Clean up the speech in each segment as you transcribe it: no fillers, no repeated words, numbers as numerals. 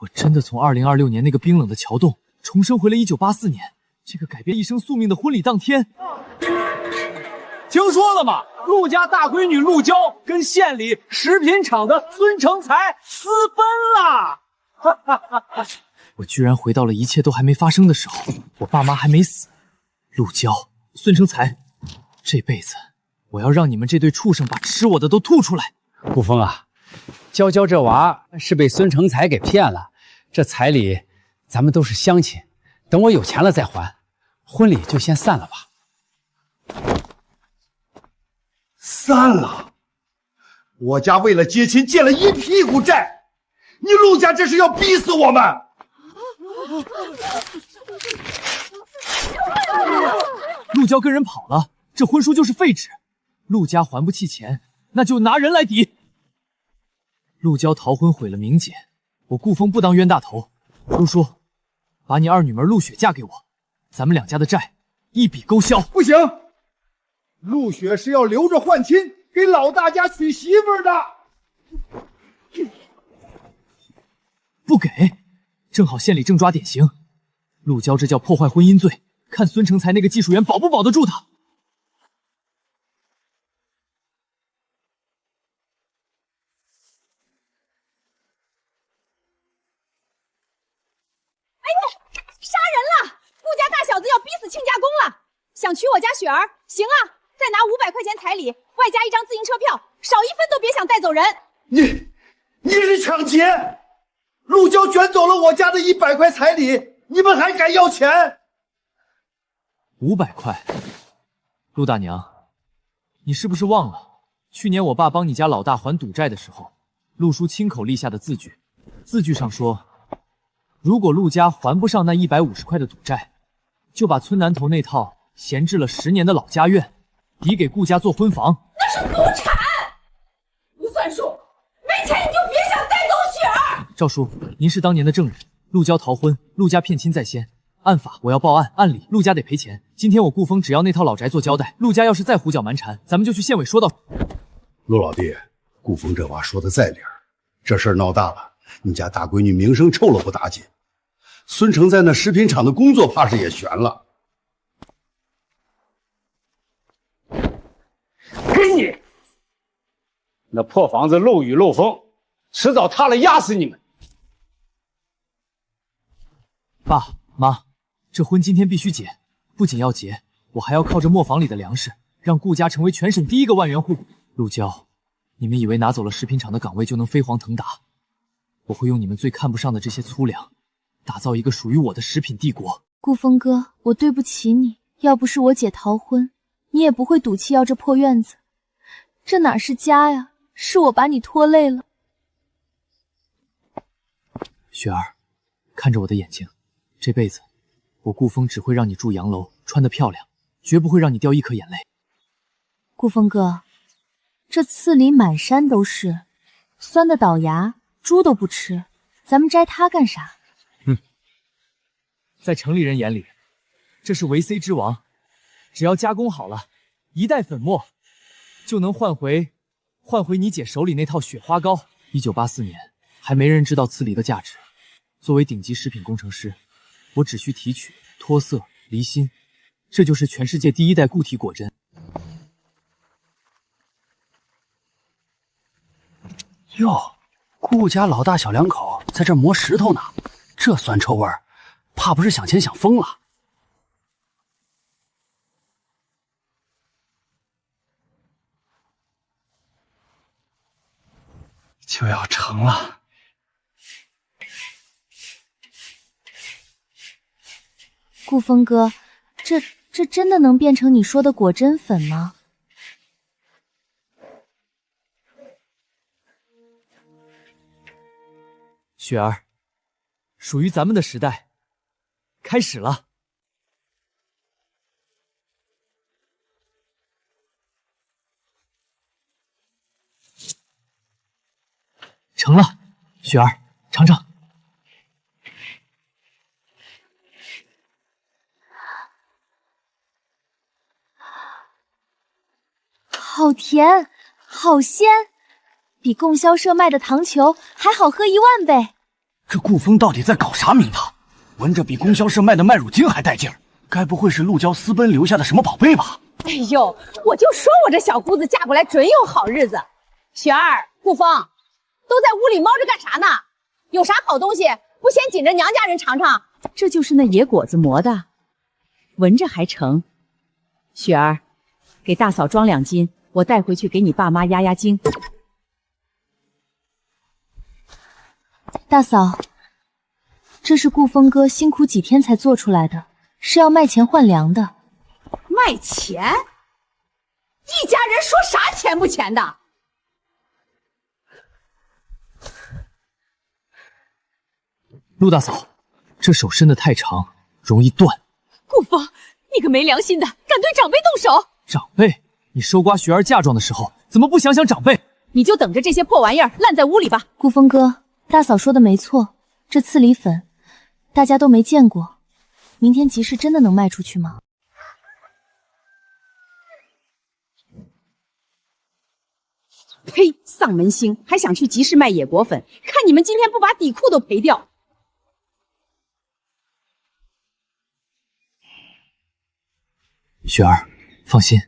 我真的从2026年那个冰冷的桥洞重生回了1984年，这个改变一生宿命的婚礼当天。听说了吗？陆家大闺女陆娇跟县里食品厂的孙成才私奔了。我居然回到了一切都还没发生的时候，我爸妈还没死。陆娇、孙成才，这辈子我要让你们这对畜生把吃我的都吐出来！顾风啊，娇娇这娃是被孙成才给骗了，这彩礼咱们都是乡亲，等我有钱了再还，婚礼就先散了吧。散了？我家为了接亲借了一屁股债，你陆家这是要逼死我们！陆娇跟人跑了，这婚书就是废纸。陆家还不起钱，那就拿人来抵。陆娇逃婚毁了名节，我顾风不当冤大头。陆叔，把你二女儿陆雪嫁给我，咱们两家的债一笔勾销。不行，陆雪是要留着换亲，给老大家娶媳妇的。不给，正好县里正抓典型。陆娇这叫破坏婚姻罪，看孙成才那个技术员保不保得住他。哎呦，杀人了！顾家大小子要逼死亲家公了，想娶我家雪儿，行啊，再拿500块钱彩礼，外加一张自行车票，少一分都别想带走人。你是抢劫！陆娇卷走了我家的100块彩礼，你们还敢要钱？500块，陆大娘，你是不是忘了，去年我爸帮你家老大还赌债的时候，陆叔亲口立下的字据？字据上说，如果陆家还不上那150块的赌债，就把村南头那套闲置了10年的老家院抵给顾家做婚房。那是祖产，不算数。没钱你就别想带走雪儿。赵叔，您是当年的证人，陆娇逃婚，陆家骗亲在先，按法我要报案，按理陆家得赔钱。今天我顾风只要那套老宅做交代，陆家要是再胡搅蛮缠，咱们就去县委说道。陆老弟，顾风这话说的在理儿，这事儿闹大了，你家大闺女名声臭了不打紧，孙成在那食品厂的工作怕是也悬了。给你！那破房子漏雨漏风，迟早塌了压死你们！爸妈，这婚今天必须结，不仅要结，我还要靠着磨坊里的粮食，让顾家成为全省第一个万元户。陆娇，你们以为拿走了食品厂的岗位就能飞黄腾达？我会用你们最看不上的这些粗粮，打造一个属于我的食品帝国。顾风哥，我对不起你，要不是我姐逃婚，你也不会赌气要这破院子。这哪是家呀，是我把你拖累了。雪儿，看着我的眼睛，这辈子我顾风只会让你住洋楼，穿得漂亮，绝不会让你掉一颗眼泪。顾风哥，这刺里满山都是，酸的倒牙，猪都不吃，咱们摘它干啥？在城里人眼里，这是维 C 之王，只要加工好了，一袋粉末就能换回你姐手里那套雪花膏。1984年还没人知道刺梨的价值，作为顶级食品工程师，我只需提取、脱色、离心，这就是全世界第一代固体果针。哟，顾家老大小两口在这磨石头呢，这酸臭味儿，怕不是想钱想疯了。就要成了。顾风哥，这真的能变成你说的果真粉吗？雪儿，属于咱们的时代开始了。成了，雪儿，尝尝。好甜，好鲜，比供销社卖的糖球还好喝10000倍。这顾风到底在搞啥名堂？闻着比供销社卖的麦乳精还带劲儿，该不会是陆娇私奔留下的什么宝贝吧？哎呦，我就说我这小姑子嫁过来准有好日子。雪儿、顾风，都在屋里猫着干啥呢？有啥好东西不先紧着娘家人尝尝？这就是那野果子磨的，闻着还成。雪儿，给大嫂装2斤，我带回去给你爸妈压压惊。大嫂，这是顾风哥辛苦几天才做出来的，是要卖钱换粮的。卖钱？一家人说啥钱不钱的？陆大嫂，这手伸得太长，容易断。顾风，你个没良心的，敢对长辈动手！长辈，你收刮雪儿嫁妆的时候，怎么不想想长辈？你就等着这些破玩意儿烂在屋里吧。顾风哥，大嫂说的没错，这刺梨粉大家都没见过，明天集市真的能卖出去吗？呸！丧门星，还想去集市卖野果粉？看你们今天不把底裤都赔掉！雪儿，放心。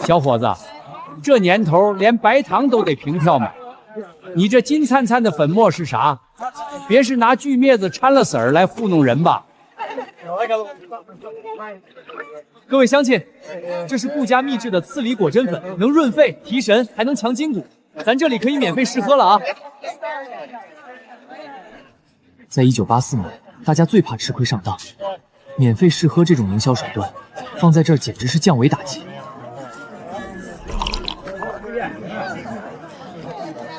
小伙子，这年头连白糖都得凭票买，你这金灿灿的粉末是啥？别是拿锯篾子掺了籽儿来糊弄人吧？各位乡亲，这是顾家秘制的刺梨果珍粉，能润肺提神，还能强筋骨。咱这里可以免费试喝了啊！在1984年，大家最怕吃亏上当，免费试喝这种营销手段，放在这儿简直是降维打击。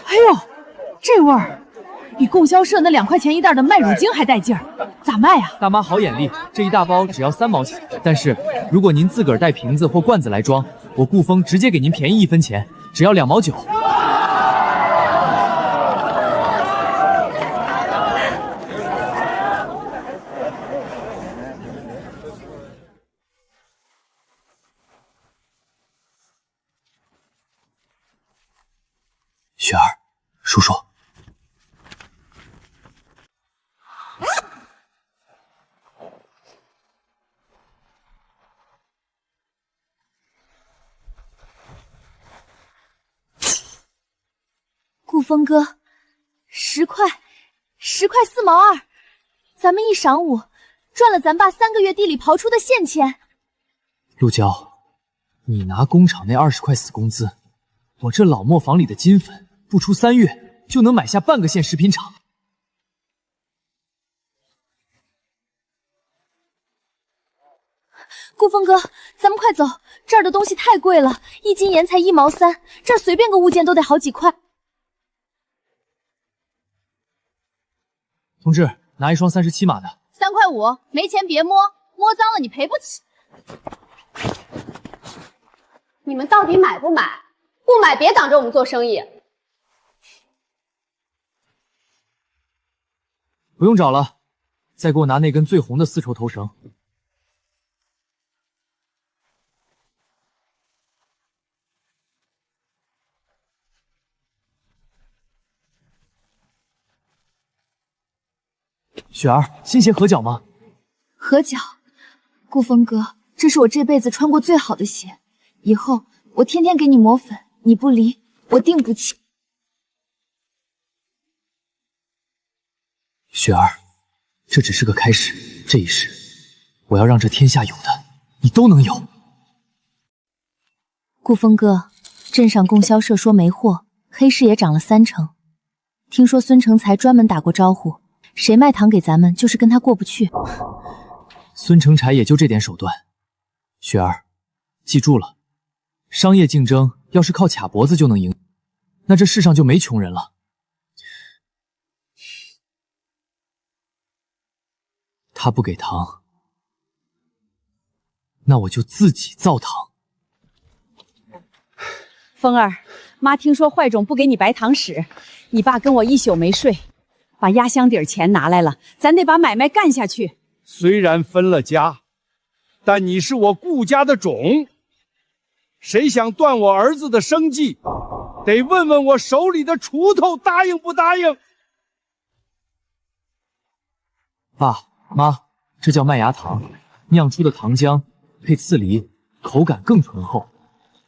哎呦，这味儿比供销社那2块钱一袋的麦乳精还带劲儿，咋卖啊？大妈好眼力，这一大包只要3毛钱，但是如果您自个儿带瓶子或罐子来装，我顾风直接给您便宜1分钱，只要2毛9。雪儿，叔叔。顾风哥，10块4毛2，咱们一晌午赚了咱爸3个月地里刨出的现钱。陆娇，你拿工厂那20块死工资，我这老磨坊里的金粉不出3月就能买下半个县食品厂。顾风哥，咱们快走，这儿的东西太贵了，1斤盐才1毛3，这儿随便个物件都得好几块。同志，拿一双37码的。3块5，没钱别摸，摸脏了你赔不起。你们到底买不买？不买别挡着我们做生意。不用找了，再给我拿那根最红的丝绸头绳。雪儿，新鞋合脚吗？合脚。顾风哥，这是我这辈子穿过最好的鞋，以后我天天给你磨粉，你不离，我定不弃。雪儿，这只是个开始，这一世，我要让这天下有的，你都能有。顾风哥，镇上供销社说没货，黑市也涨了3成。听说孙成才专门打过招呼，谁卖糖给咱们，就是跟他过不去。孙成才也就这点手段。雪儿，记住了，商业竞争要是靠卡脖子就能赢，那这世上就没穷人了。他不给糖，那我就自己造糖。风儿，妈听说坏种不给你白糖使，你爸跟我1宿没睡，把压箱底钱拿来了，咱得把买卖干下去。虽然分了家，但你是我顾家的种，谁想断我儿子的生计，得问问我手里的锄头答应不答应。爸妈，这叫麦芽糖，酿出的糖浆配刺梨，口感更醇厚，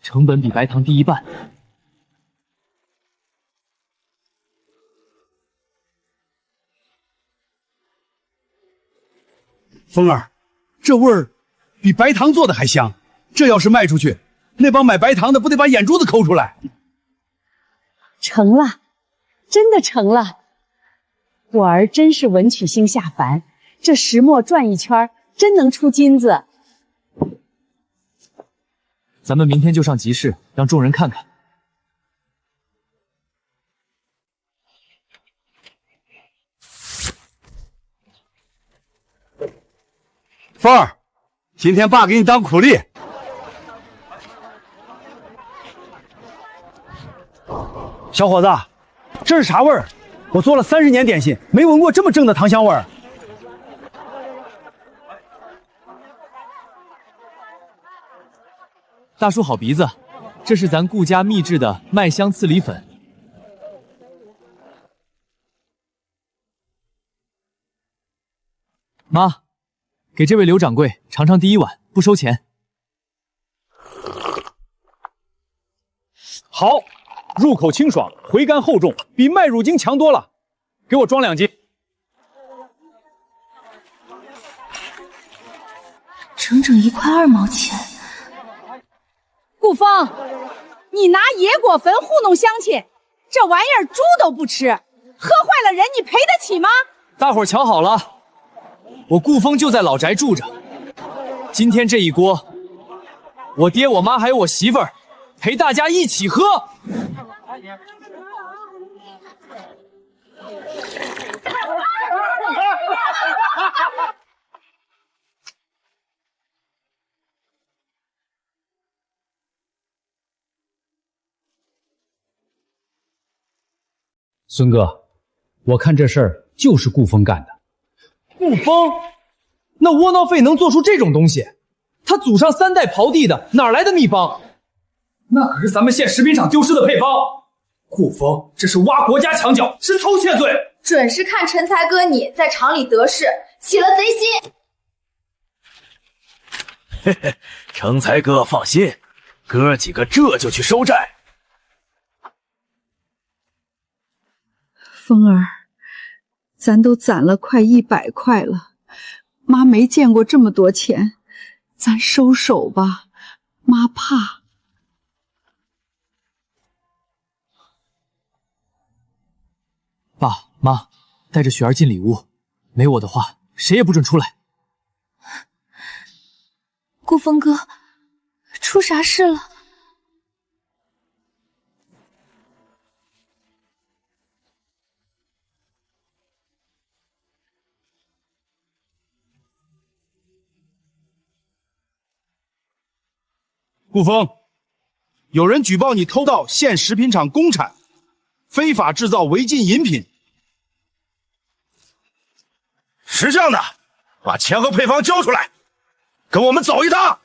成本比白糖低1半。风儿，这味儿比白糖做的还香。这要是卖出去，那帮买白糖的不得把眼珠子抠出来？成了，真的成了。我儿真是文曲星下凡，这石磨转一圈，真能出金子。咱们明天就上集市，让众人看看。风儿，今天爸给你当苦力。小伙子，这是啥味儿？我做了30年点心，没闻过这么正的糖香味儿。大叔好鼻子，这是咱顾家秘制的麦香刺梨粉。妈，给这位刘掌柜尝尝第一碗，不收钱。好，入口清爽，回甘厚重，比麦乳精强多了。给我装2斤。整整1块2毛钱。顾风，你拿野果粉糊弄乡亲，这玩意儿猪都不吃，喝坏了人你赔得起吗？大伙儿瞧好了，我顾风就在老宅住着，今天这一锅，我爹我妈还有我媳妇儿陪大家一起喝。孙哥，我看这事儿就是顾风干的。顾风，那窝囊废能做出这种东西？他祖上3代刨地的，哪来的秘方？那可是咱们县食品厂丢失的配方。顾风，这是挖国家墙角，是偷窃罪。准是看陈才哥你在厂里得势，起了贼心。嘿嘿，成才哥放心，哥几个这就去收债。风儿，咱都攒了快100块了，妈没见过这么多钱，咱收手吧，妈怕。爸妈，带着雪儿进里屋，没我的话，谁也不准出来。顾风哥，出啥事了？顾风，有人举报你偷盗县食品厂公产，非法制造违禁饮品。识相的，把钱和配方交出来，跟我们走一趟。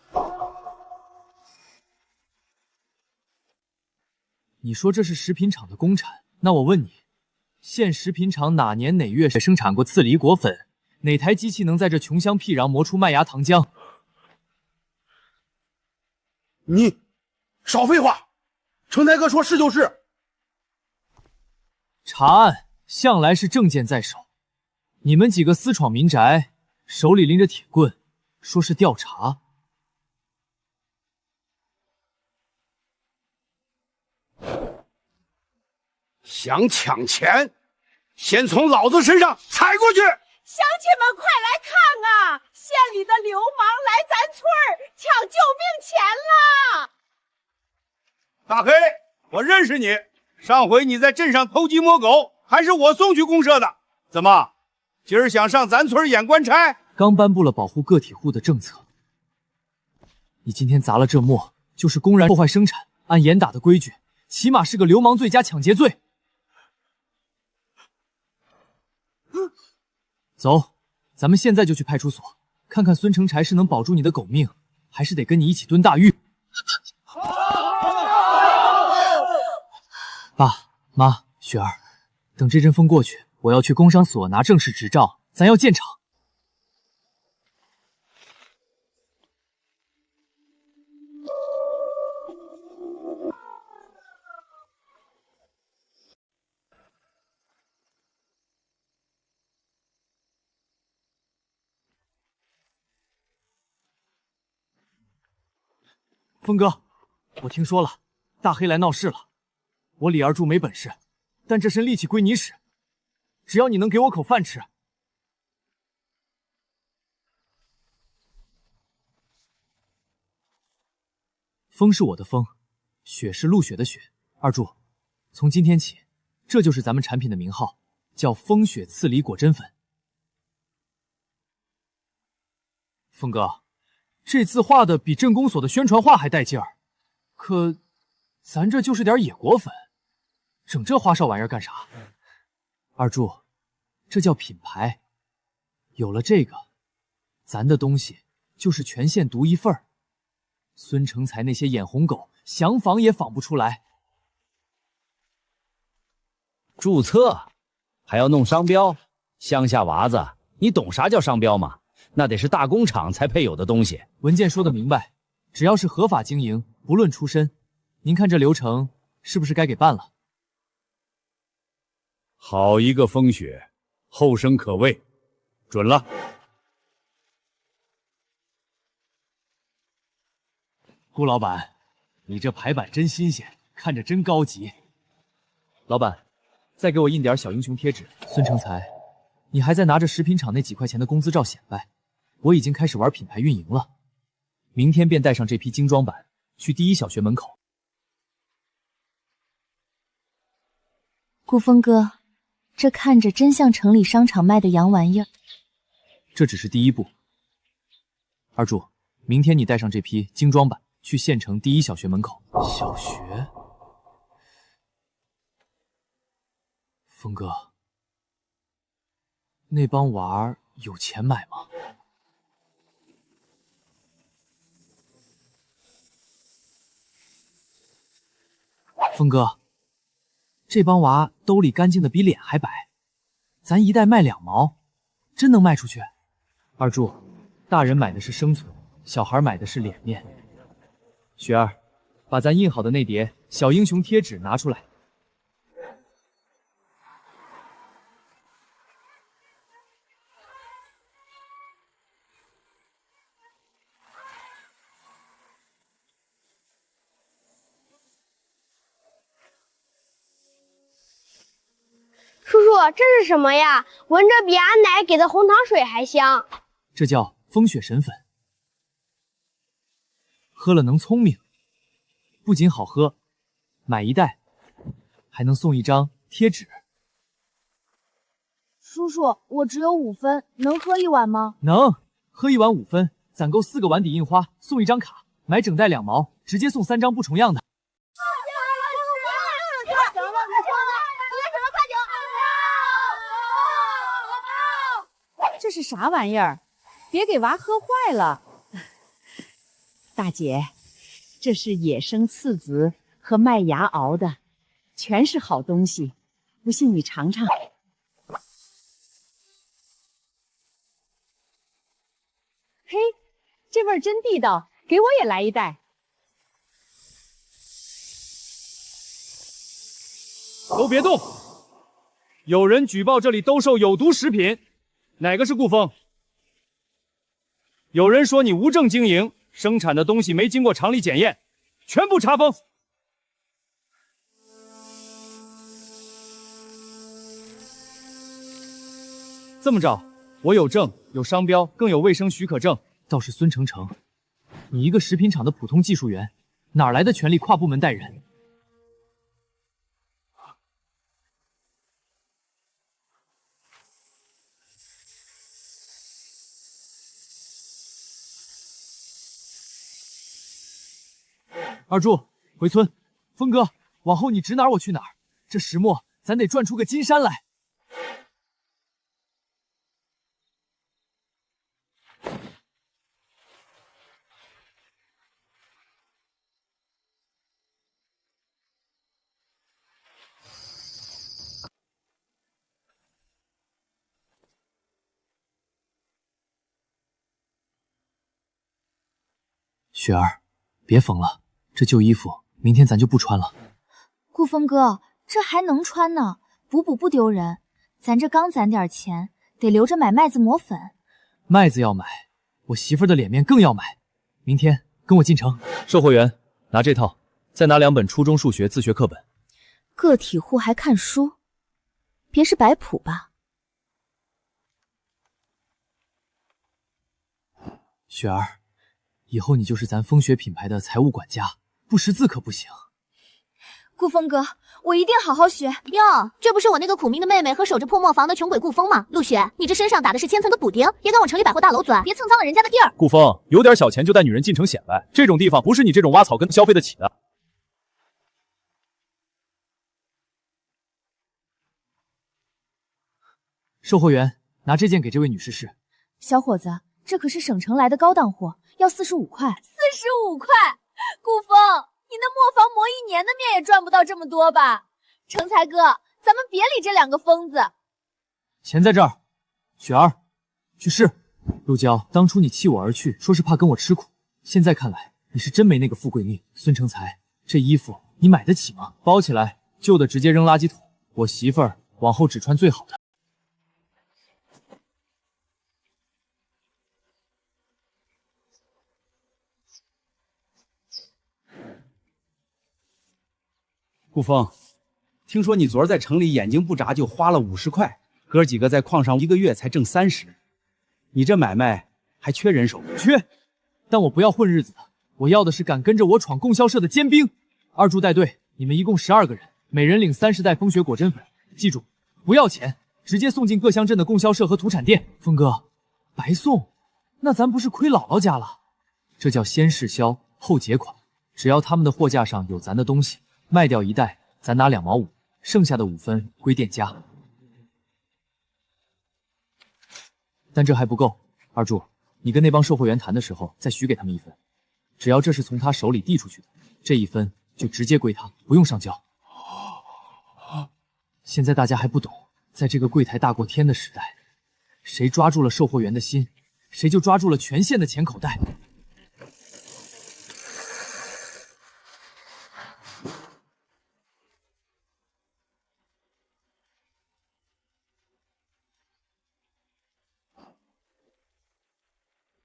你说这是食品厂的公产，那我问你，县食品厂哪年哪月生产过刺梨果粉？哪台机器能在这穷乡僻壤磨出麦芽糖浆？你少废话，成才哥说是就是。查案向来是证件在手，你们几个私闯民宅，手里拎着铁棍，说是调查。想抢钱，先从老子身上踩过去！乡亲们快来看啊！县里的流氓来咱村儿抢救命钱啦！大黑，我认识你，上回你在镇上偷鸡摸狗，还是我送去公社的。怎么，今儿想上咱村演官差？刚颁布了保护个体户的政策，你今天砸了这磨，就是公然破坏生产，按严打的规矩，起码是个流氓罪加抢劫罪。走，咱们现在就去派出所，看看孙成才是能保住你的狗命，还是得跟你一起蹲大狱。爸妈，雪儿，等这阵风过去，我要去工商所拿正式执照，咱要建厂。峰哥，我听说了，大黑来闹事了。我李二柱没本事，但这身力气归你使，只要你能给我口饭吃。风是我的风，雪是陆雪的雪。二柱，从今天起，这就是咱们产品的名号，叫风雪刺梨果珍粉。峰哥，这字画的比镇公所的宣传画还带劲儿，可咱这就是点野果粉，整这花哨玩意儿干啥？二柱，这叫品牌，有了这个，咱的东西就是全县独一份儿。孙成才那些眼红狗想仿也仿不出来。注册还要弄商标，乡下娃子，你懂啥叫商标吗？那得是大工厂才配有的东西。文件说的明白，只要是合法经营，不论出身。您看这流程是不是该给办了？好一个风雪，后生可畏，准了。顾老板，你这排版真新鲜，看着真高级。老板，再给我印点小英雄贴纸。孙成才，你还在拿着食品厂那几块钱的工资照显摆？我已经开始玩品牌运营了，明天便带上这批精装版去第一小学门口。顾峰哥，这看着真像城里商场卖的洋玩意儿。这只是第一步。二柱，明天你带上这批精装版去县城第一小学门口。小学？峰哥，那帮娃儿有钱买吗？峰哥，这帮娃兜里干净的比脸还白，咱一袋卖2毛，真能卖出去？二柱，大人买的是生存，小孩买的是脸面。雪儿，把咱印好的那叠小英雄贴纸拿出来。叔叔，这是什么呀？闻着比俺奶给的红糖水还香。这叫风雪神粉，喝了能聪明，不仅好喝，买一袋还能送一张贴纸。叔叔，我只有5分，能喝一碗吗？能，喝一碗5分，攒够4个碗底印花，送一张卡，买整袋2毛，直接送3张不重样的。这是啥玩意儿？别给娃喝坏了。大姐，这是野生刺子和麦芽熬的，全是好东西，不信你尝尝。嘿，这味儿真地道，给我也来一袋。都别动！有人举报这里兜售有毒食品。哪个是顾峰？有人说你无证经营，生产的东西没经过厂里检验，全部查封。这么着，我有证、有商标，更有卫生许可证。倒是孙成成，你一个食品厂的普通技术员，哪来的权利跨部门带人？二柱，回村。峰哥，往后你指哪儿我去哪儿。这石墨，咱得赚出个金山来。雪儿，别缝了，这旧衣服明天咱就不穿了。顾风哥，这还能穿呢，补不丢人。咱这刚攒点钱，得留着买麦子磨粉。麦子要买，我媳妇儿的脸面更要买。明天跟我进城。售货员，拿这套，再拿2本初中数学自学课本。个体户还看书，别是摆谱吧？雪儿，以后你就是咱风雪品牌的财务管家，不识字可不行。顾风哥，我一定好好学。哟，这不是我那个苦命的妹妹和守着破磨坊的穷鬼顾风吗？陆雪，你这身上打的是千层的补丁，也敢往城里百货大楼钻，别蹭脏了人家的地儿。顾风，有点小钱就带女人进城显摆，这种地方不是你这种挖草根消费得起的。售货员，拿这件给这位女士试。小伙子，这可是省城来的高档货，要45块。45块，顾风，你那磨坊磨1年的面也赚不到这么多吧？成才哥，咱们别理这2个疯子。钱在这儿，雪儿，去试。陆娇，当初你弃我而去，说是怕跟我吃苦，现在看来你是真没那个富贵命。孙成才，这衣服你买得起吗？包起来，旧的直接扔垃圾桶。我媳妇儿往后只穿最好的。顾风，听说你昨儿在城里眼睛不眨就花了50块，哥几个在矿上1个月才挣30，你这买卖还缺人手？缺，但我不要混日子的，我要的是敢跟着我闯供销社的尖兵。二柱带队，你们一共12个人，每人领30袋风雪果真粉，记住，不要钱，直接送进各乡镇的供销社和土产店。峰哥，白送，那咱不是亏姥姥家了？这叫先试销后结款，只要他们的货架上有咱的东西，卖掉1袋，咱拿2毛5，剩下的5分归店家。但这还不够，二柱，你跟那帮售货员谈的时候，再许给他们1分，只要这是从他手里递出去的，这1分就直接归他，不用上交。现在大家还不懂，在这个柜台大过天的时代，谁抓住了售货员的心，谁就抓住了全县的钱口袋。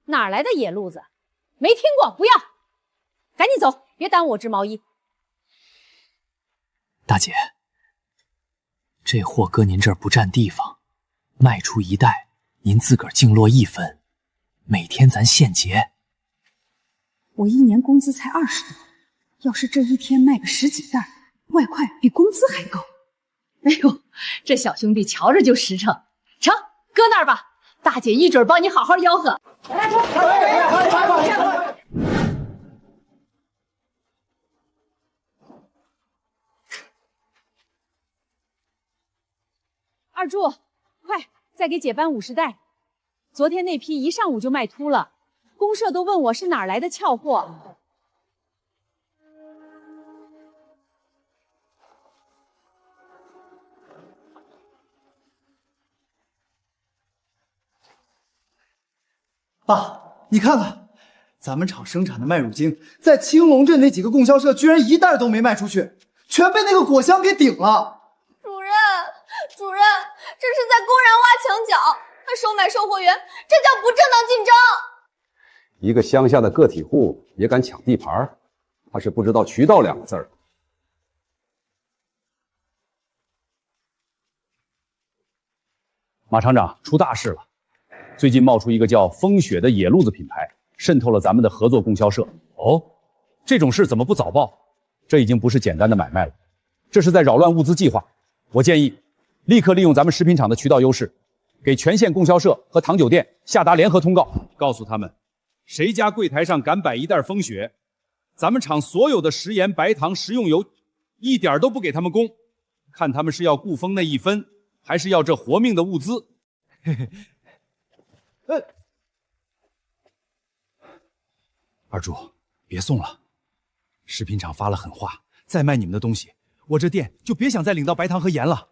哪来的野路子？没听过，不要！赶紧走，别耽误我织毛衣。大姐，这货搁您这儿不占地方，卖出1袋，您自个儿净落1分，每天咱现结。我1年工资才20多，要是这一天卖个10几袋，外快比工资还高。哎呦，这小兄弟瞧着就实诚，成，搁那儿吧，大姐一准帮你好好吆喝。二柱，快，再给姐搬50袋。昨天那批一上午就卖秃了，公社都问我是哪儿来的俏货。爸，你看看，咱们厂生产的麦乳精，在青龙镇那几个供销社居然1袋都没卖出去，全被那个果香给顶了。主任，这是在公然挖墙脚，还收买售货员，这叫不正当竞争。一个乡下的个体户也敢抢地盘，他是不知道渠道2个字儿。马厂长，出大事了！最近冒出一个叫风雪的野路子品牌，渗透了咱们的合作供销社。哦，这种事怎么不早报？这已经不是简单的买卖了，这是在扰乱物资计划。我建议立刻利用咱们食品厂的渠道优势，给全县供销社和糖酒店下达联合通告，告诉他们，谁家柜台上敢摆1袋风雪，咱们厂所有的食盐、白糖、食用油一点都不给他们供，看他们是要顾风那1分，还是要这活命的物资。嘿嘿。二柱，别送了，食品厂发了狠话，再卖你们的东西，我这店就别想再领到白糖和盐了。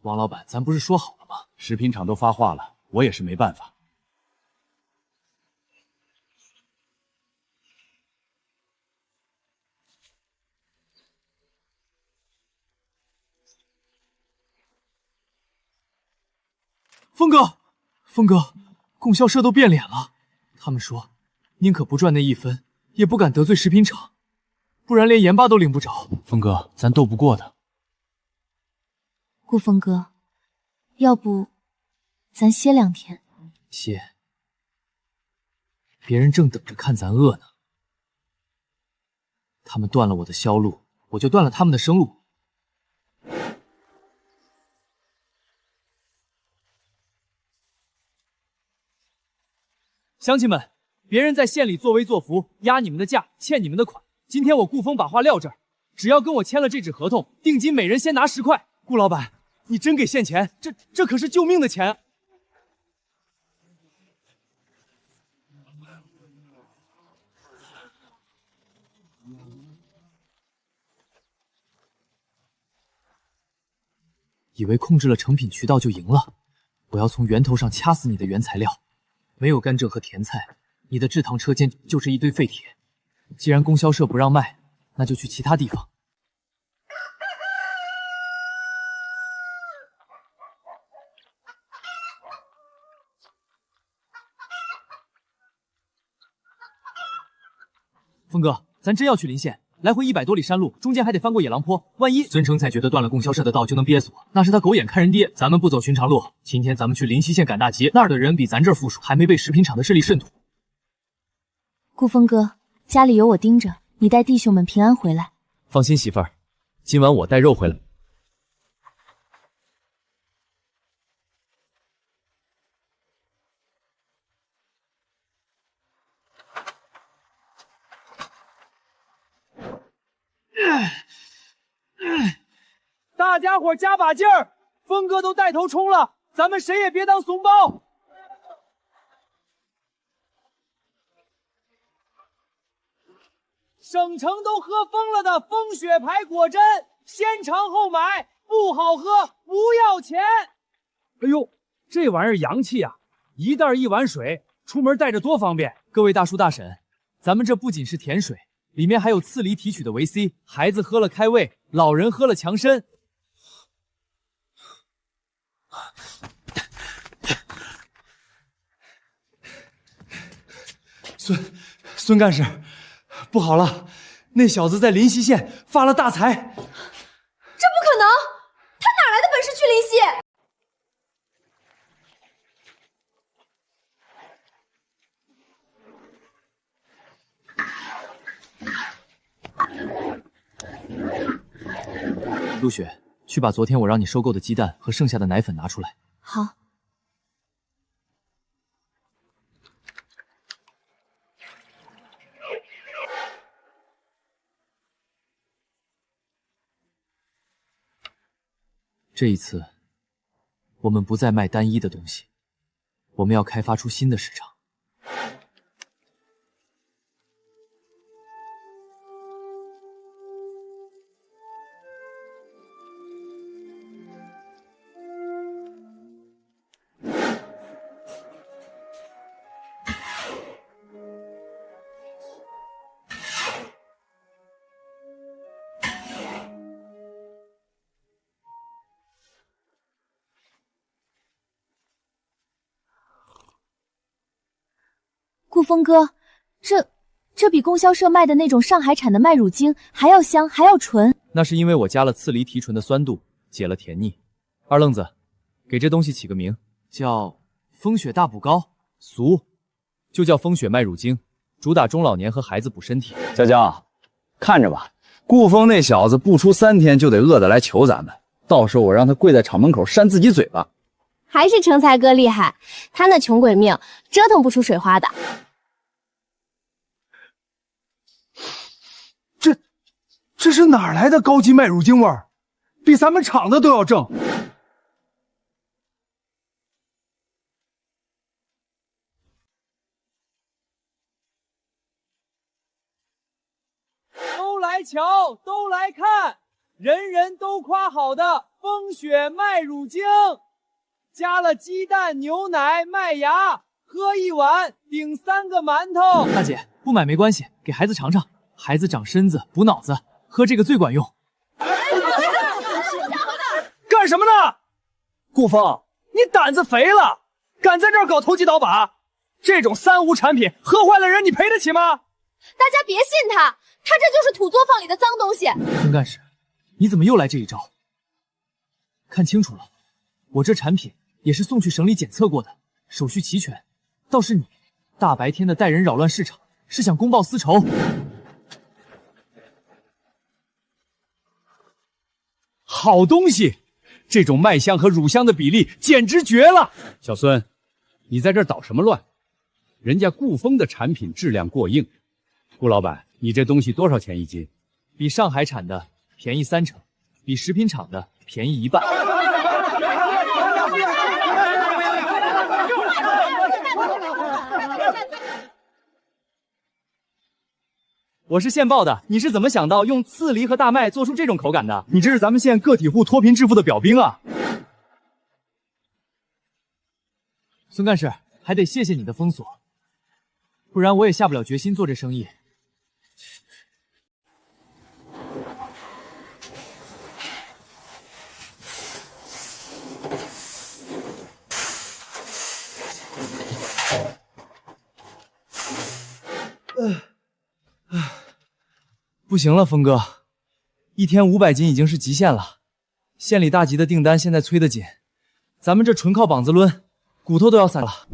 王老板，咱不是说好了吗？食品厂都发话了，我也是没办法。峰哥，峰哥，供销社都变脸了，他们说宁可不赚那1分，也不敢得罪食品厂，不然连盐巴都领不着。峰哥，咱斗不过的。顾峰哥，要不咱歇2天？歇？别人正等着看咱饿呢。他们断了我的销路，我就断了他们的生路。乡亲们，别人在县里作威作福，压你们的价，欠你们的款。今天我顾峰把话撂这儿，只要跟我签了这纸合同，定金每人先拿10块。顾老板，你真给县钱？这可是救命的钱！以为控制了成品渠道就赢了，我要从源头上掐死你的原材料。没有甘蔗和甜菜，你的制糖车间就是一堆废铁。既然供销社不让卖，那就去其他地方。峰哥，咱真要去临县，来回100多里山路，中间还得翻过野狼坡。万一孙成才觉得断了供销社的道就能憋死我，那是他狗眼看人低。咱们不走寻常路，今天咱们去临西县赶大集，那儿的人比咱这儿富庶，还没被食品厂的势力渗透。顾峰哥，家里有我盯着，你带弟兄们平安回来。放心，媳妇儿，今晚我带肉回来。大家伙加把劲儿，峰哥都带头冲了，咱们谁也别当怂包。省城都喝疯了的风雪牌果珍，先尝后买，不好喝不要钱。哎呦，这玩意儿洋气啊！一袋1碗水，出门带着多方便。各位大叔大婶，咱们这不仅是甜水，里面还有次梨提取的维 C， 孩子喝了开胃，老人喝了强身。孙干事，不好了，那小子在临西县发了大财。这不可能，他哪来的本事去临西？陆雪，去把昨天我让你收购的鸡蛋和剩下的奶粉拿出来。好。这一次，我们不再卖单一的东西，我们要开发出新的市场。顾峰哥，这比供销社卖的那种上海产的麦乳精还要香，还要纯。那是因为我加了次梨提纯的酸度，解了甜腻。二愣子，给这东西起个名，叫风雪大补膏，俗就叫风雪麦乳精，主打中老年和孩子补身体。江江，看着吧，顾峰那小子不出3天就得饿得来求咱们，到时候我让他跪在厂门口扇自己嘴巴。还是成才哥厉害，他那穷鬼命折腾不出水花的。这是哪来的高级麦乳精味儿？比咱们厂的都要正。都来瞧，都来看，人人都夸好的风雪麦乳精，加了鸡蛋、牛奶、麦芽，喝1碗顶3个馒头。大姐，不买没关系，给孩子尝尝，孩子长身子补脑子。喝这个最管用。干什么呢？顾峰，你胆子肥了，敢在这儿搞投机倒把，这种三无产品喝坏了人，你赔得起吗？大家别信他，他这就是土作坊里的脏东西。孙干事，你怎么又来这一招？看清楚了，我这产品也是送去省里检测过的，手续齐全。倒是你，大白天的带人扰乱市场，是想公报私仇？好东西，这种麦香和乳香的比例简直绝了！小孙，你在这儿捣什么乱？人家顾风的产品质量过硬。顾老板，你这东西多少钱一斤？比上海产的便宜30%，比食品厂的便宜1半。我是现报的，你是怎么想到用刺梨和大麦做出这种口感的？你这是咱们县个体户脱贫致富的表兵啊！孙干事，还得谢谢你的封锁，不然我也下不了决心做这生意。不行了，峰哥，一天500斤已经是极限了。县里大集的订单现在催得紧，咱们这纯靠膀子抡，骨头都要散了。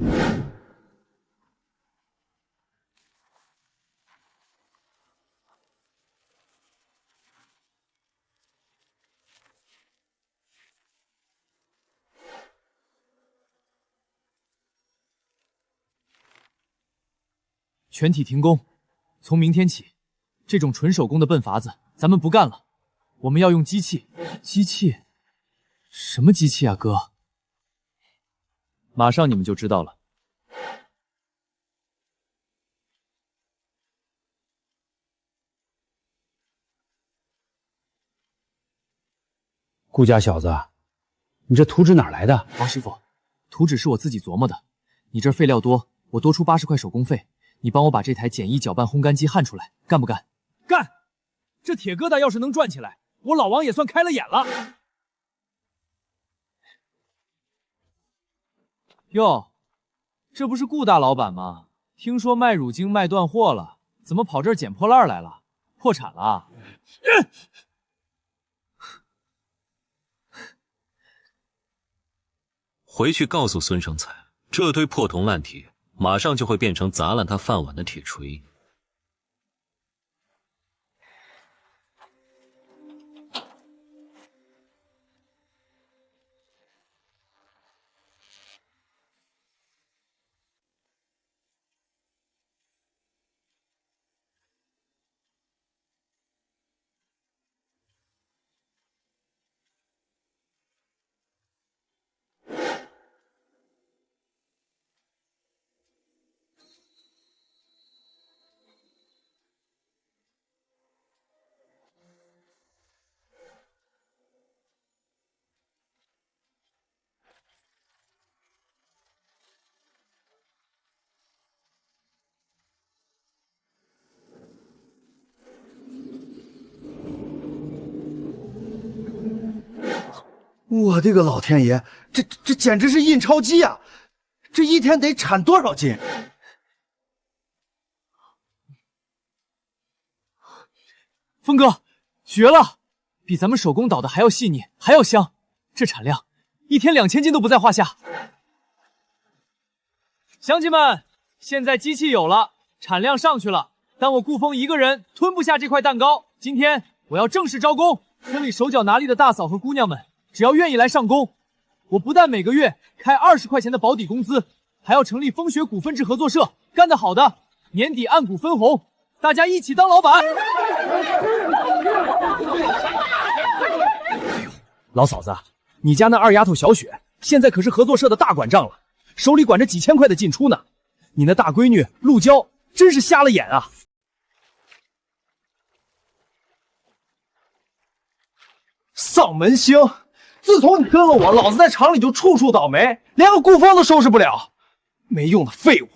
全体停工，从明天起，这种纯手工的笨法子咱们不干了，我们要用机器。机器？什么机器啊，哥？马上你们就知道了。顾家小子，你这图纸哪来的？王师傅，图纸是我自己琢磨的。你这废料多，我多出80块手工费。你帮我把这台简易搅拌烘干机焊出来，干不干？干！这铁疙瘩要是能转起来，我老王也算开了眼了。哟，这不是顾大老板吗？听说卖乳精卖断货了，怎么跑这儿捡破烂来了？破产了？回去告诉孙成才，这堆破铜烂铁马上就会变成砸烂他饭碗的铁锤。我的个老天爷，这简直是印钞机啊！这一天得产多少斤？峰哥，绝了！比咱们手工捣的还要细腻，还要香。这产量，一天2000斤都不在话下。乡亲们，现在机器有了，产量上去了，但我顾风一个人吞不下这块蛋糕。今天我要正式招工，村里手脚拿力的大嫂和姑娘们，只要愿意来上工，我不但每个月开20块钱的保底工资，还要成立风雪股份制合作社，干得好的年底按股分红，大家一起当老板。哎呦，老嫂子，你家那二丫头小雪现在可是合作社的大管账了，手里管着几千块的进出呢。你那大闺女陆娇真是瞎了眼啊！丧门星，自从你跟了我，老子在厂里就处处倒霉，连个顾风都收拾不了，没用的废物。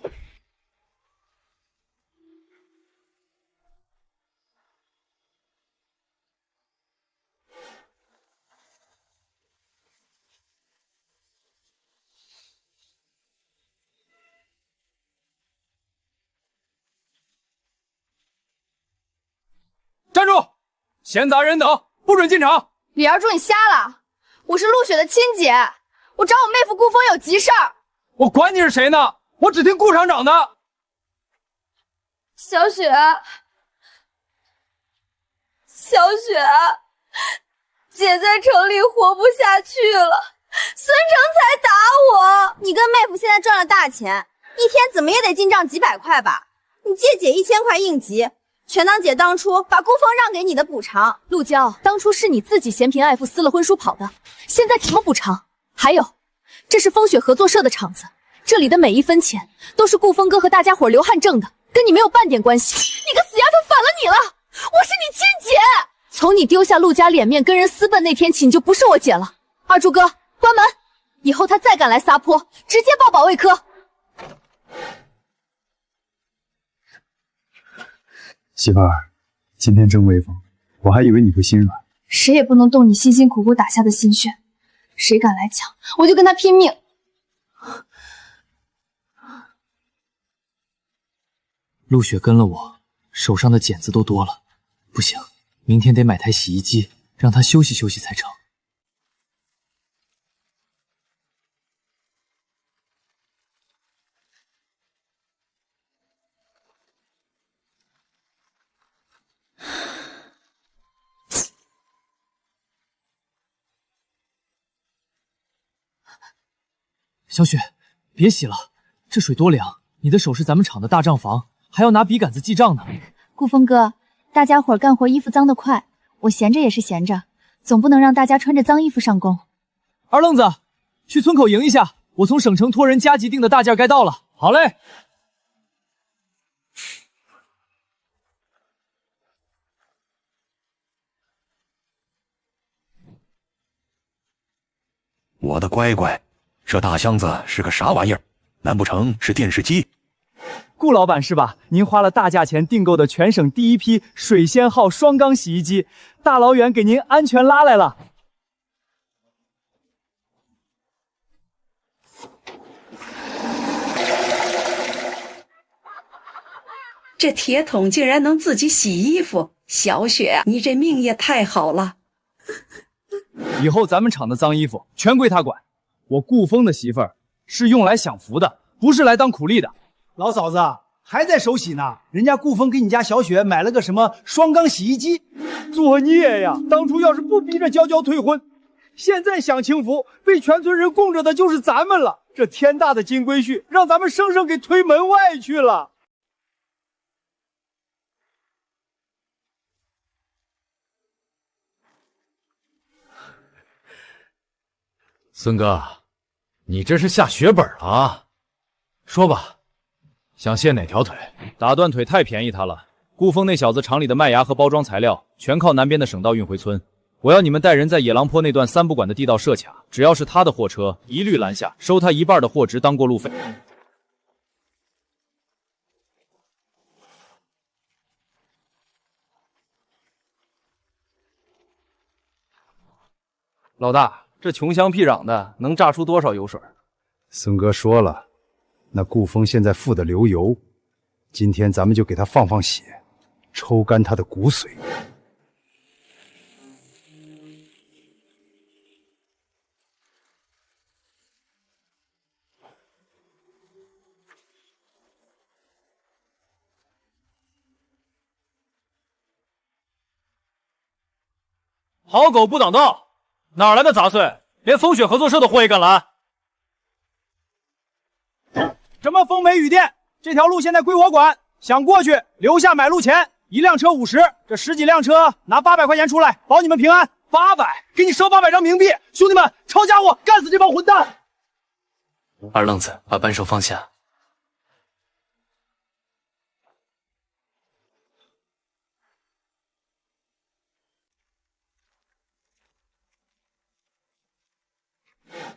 站住！闲杂人等，不准进场！李二柱，你瞎了！我是陆雪的亲姐，我找我妹夫顾风有急事儿。我管你是谁呢？我只听顾厂长的。小雪，姐在城里活不下去了，孙成才打我。你跟妹夫现在赚了大钱，一天怎么也得进账几百块吧？你借姐1000块应急，全当姐当初把顾风让给你的补偿。陆娇，当初是你自己嫌贫爱富撕了婚书跑的，现在什么补偿？还有，这是风雪合作社的场子，这里的每一分钱都是顾风哥和大家伙流汗挣的，跟你没有半点关系。你个死丫头，反了你了！我是你亲姐。从你丢下陆家脸面跟人私奔那天起，你就不是我姐了。二柱哥，关门！以后他再敢来撒泼，直接报保卫科。媳妇儿，今天真威风，我还以为你会心软。谁也不能动你辛辛苦苦打下的心血，谁敢来抢，我就跟他拼命。陆雪跟了我，手上的茧子都多了，不行，明天得买台洗衣机，让她休息休息才成。小雪，别洗了，这水多凉。你的手是咱们厂的大账房，还要拿笔杆子记账呢。顾风哥，大家伙干活衣服脏得快，我闲着也是闲着，总不能让大家穿着脏衣服上工。二愣子，去村口迎一下，我从省城托人加急订的大件该到了。好嘞。我的乖乖，这大箱子是个啥玩意儿？难不成是电视机？顾老板是吧？您花了大价钱订购的全省第一批水仙号双缸洗衣机，大老远给您安全拉来了。这铁桶竟然能自己洗衣服，小雪，你这命也太好了。以后咱们厂的脏衣服全归他管。我顾风的媳妇儿是用来享福的，不是来当苦力的。老嫂子还在手洗呢，人家顾风给你家小雪买了个什么双缸洗衣机。作孽呀！当初要是不逼着娇娇退婚，现在享清福，被全村人供着的就是咱们了。这天大的金龟婿，让咱们生生给推门外去了。孙哥，你这是下血本了啊！说吧，想卸哪条腿？打断腿太便宜他了。顾风那小子厂里的麦芽和包装材料全靠南边的省道运回村，我要你们带人在野狼坡那段三不管的地道设卡，只要是他的货车，一律拦下，收他1半的货值当过路费。老大，这穷乡僻壤的，能榨出多少油水？孙哥说了，那顾风现在富得流油，今天咱们就给他放放血，抽干他的骨髓。好狗不挡道，哪来的杂碎？连风雪合作社的货也敢拦？什么风梅雨电？这条路现在归我管，想过去留下买路钱，1辆车50，这10几辆车拿800块钱出来，保你们平安。800，给你烧800张冥币，兄弟们，抄家伙，干死这帮混蛋！二愣子，把扳手放下。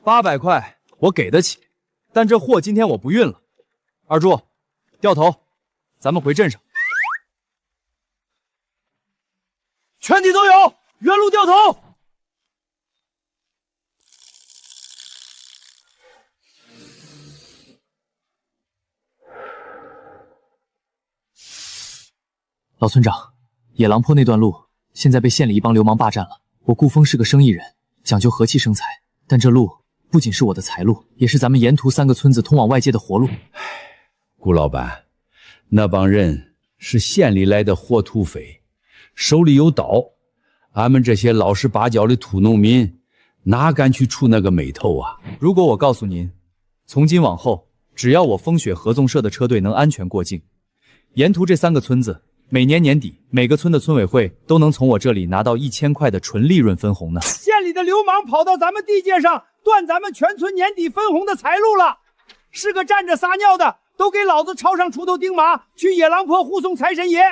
800块我给得起，但这货今天我不运了。二柱，掉头，咱们回镇上。全体都有，原路掉头。老村长，野狼坡那段路现在被县里一帮流氓霸占了。我顾风是个生意人，讲究和气生财，但这路不仅是我的财路，也是咱们沿途3个村子通往外界的活路。顾老板，那帮人是县里来的活土匪，手里有刀，俺们这些老实巴交的土农民哪敢去触那个霉头啊？如果我告诉您，从今往后，只要我风雪合纵社的车队能安全过境，沿途这3个村子每年年底每个村的村委会都能从我这里拿到1000块的纯利润分红呢。县里的流氓跑到咱们地界上断咱们全村年底分红的财路了，是个站着撒尿的，都给老子抄上锄头钉马，去野狼坡护送财神爷。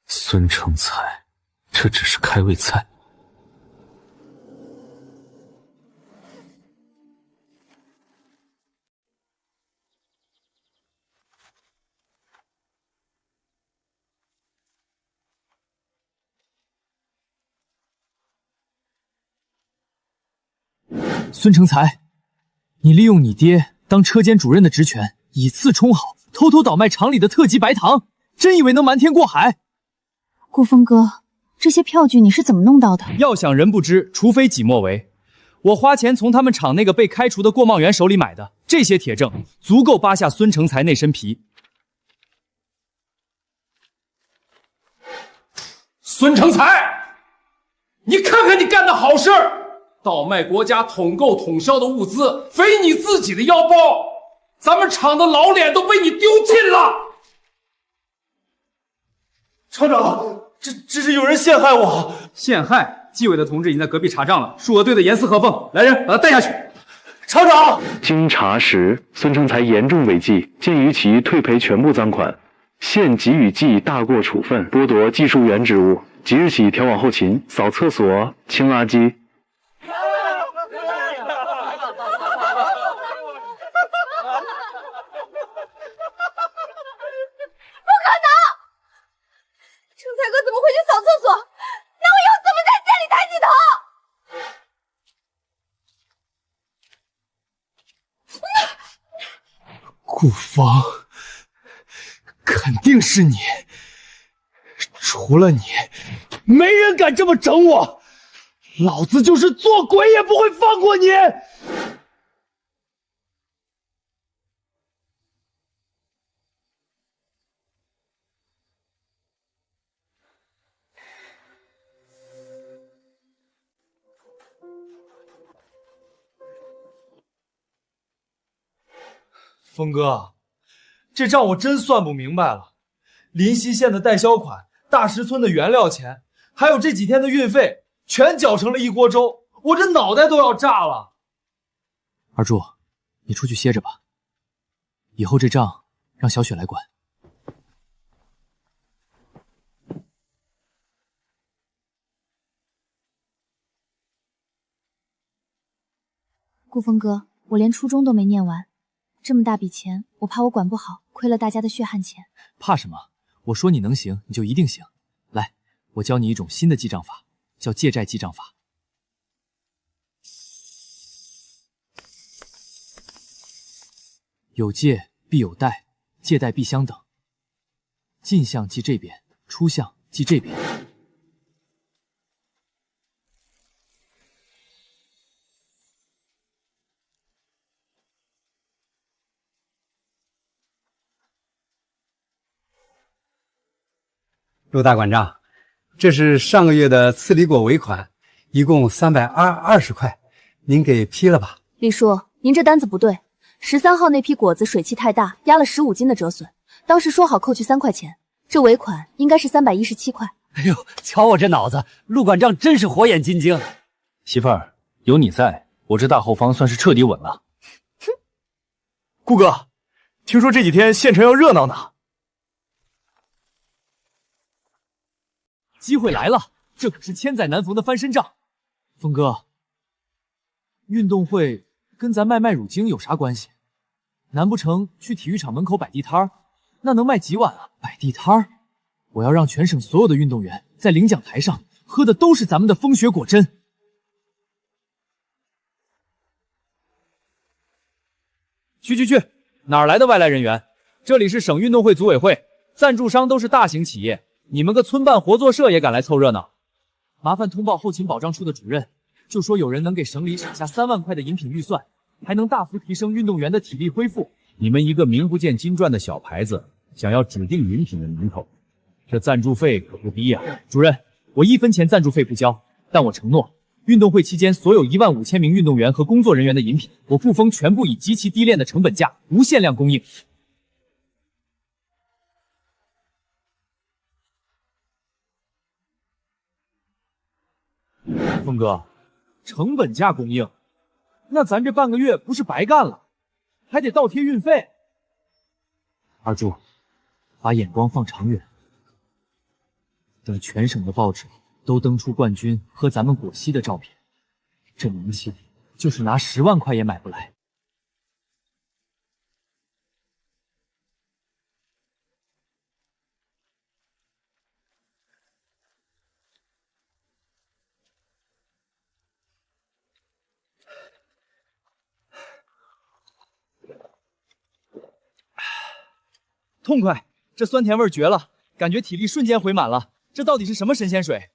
孙成才，这只是开胃菜。孙成才，你利用你爹当车间主任的职权，以次充好，偷偷倒卖厂里的特级白糖，真以为能瞒天过海？顾风哥，这些票据你是怎么弄到的？要想人不知，除非己莫为。我花钱从他们厂那个被开除的过贸员手里买的，这些铁证足够扒下孙成才那身皮。孙成才，你看看你干的好事，倒卖国家统购统销的物资，肥你自己的腰包，咱们厂的老脸都被你丢尽了。厂长，这是有人陷害我！陷害？纪委的同志已经在隔壁查账了，恕我对的严丝合缝。来人，把他带下去。厂长，经查实，孙成才严重违纪，鉴于其退赔全部赃款，现给予记大过处分，剥夺技术员职务，即日起调往后勤，扫厕所、清垃圾。才哥怎么会去扫厕所？那我以后怎么在县里抬起头？顾方，肯定是你，除了你，没人敢这么整我，老子就是做鬼也不会放过你！峰哥，这账我真算不明白了。临溪县的代销款、大石村的原料钱，还有这几天的运费，全搅成了一锅粥，我这脑袋都要炸了。二柱，你出去歇着吧，以后这账让小雪来管。顾峰哥，我连初中都没念完。这么大笔钱，我怕我管不好，亏了大家的血汗钱。怕什么？我说你能行，你就一定行。来，我教你一种新的记账法，叫借债记账法。有借必有贷，借贷必相等。进项记这边，出项记这边。陆大管账，这是上个月的刺梨果尾款，一共320块，您给批了吧？李叔，您这单子不对，13号那批果子水汽太大，压了15斤的折损，当时说好扣去3块钱，这尾款应该是317块。哎呦，瞧我这脑子，陆管账真是火眼金睛。媳妇儿，有你在，我这大后方算是彻底稳了。哼，顾哥，听说这几天县城要热闹呢。机会来了，这可是千载难逢的翻身仗。峰哥，运动会跟咱卖乳精有啥关系？难不成去体育场门口摆地摊儿？那能卖几碗啊？摆地摊儿，我要让全省所有的运动员在领奖台上喝的都是咱们的风雪果真。去，哪儿来的外来人员？这里是省运动会组委会，赞助商都是大型企业，你们个村办合作社也敢来凑热闹？麻烦通报后勤保障处的主任，就说有人能给省里省下3万块的饮品预算，还能大幅提升运动员的体力恢复。你们一个名不见经传的小牌子，想要指定饮品的名头，这赞助费可不低呀！主任，我1分钱赞助费不交，但我承诺，运动会期间所有15000名运动员和工作人员的饮品，我顾风全部以极其低廉的成本价无限量供应。峰哥，成本价供应，那咱这半个月不是白干了，还得倒贴运费。二柱，把眼光放长远，等全省的报纸都登出冠军和咱们果昔的照片，这名气就是拿10万块也买不来。痛快，这酸甜味绝了，感觉体力瞬间回满了。这到底是什么神仙水？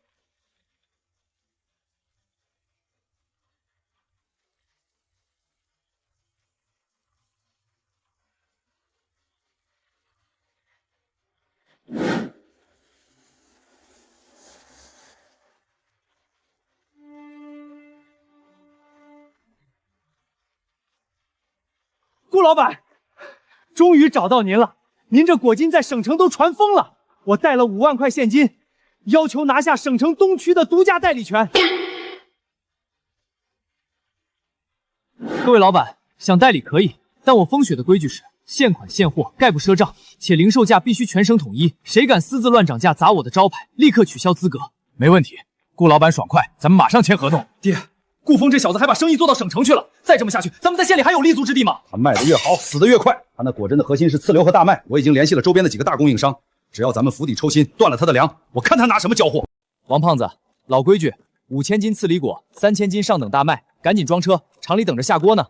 顾老板，终于找到您了。您这果金在省城都传疯了，我带了5万块现金，要求拿下省城东区的独家代理权。各位老板，想代理可以，但我风雪的规矩是现款现货，概不赊账，且零售价必须全省统一，谁敢私自乱涨价砸我的招牌，立刻取消资格。没问题，顾老板爽快，咱们马上签合同。爹，顾风这小子还把生意做到省城去了，再这么下去，咱们在县里还有立足之地吗？他卖得越好，死得越快。他那果真的核心是刺瘤和大麦，我已经联系了周边的几个大供应商，只要咱们釜底抽薪，断了他的粮，我看他拿什么交货。王胖子，老规矩，5000斤刺梨果，3000斤上等大麦，赶紧装车，厂里等着下锅呢。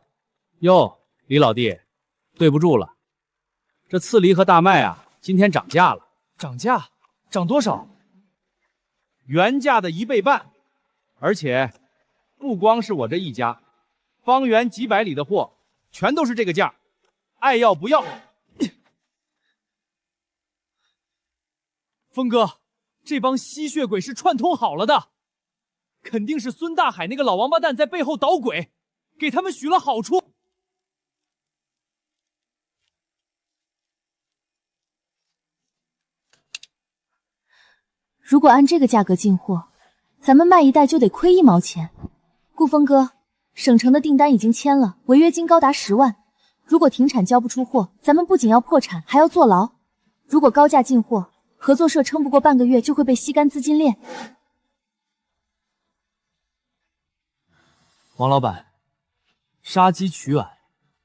哟，李老弟，对不住了，这刺梨和大麦啊，今天涨价了。涨价？涨多少？原价的1倍半，而且不光是我这一家，方圆几百里的货全都是这个价，爱要不要？峰哥，这帮吸血鬼是串通好了的，肯定是孙大海那个老王八蛋在背后捣鬼，给他们许了好处。如果按这个价格进货，咱们卖一袋就得亏1毛钱。顾峰哥，省城的订单已经签了，违约金高达10万。如果停产交不出货，咱们不仅要破产，还要坐牢。如果高价进货，合作社撑不过半个月就会被吸干资金链。王老板，杀鸡取卵，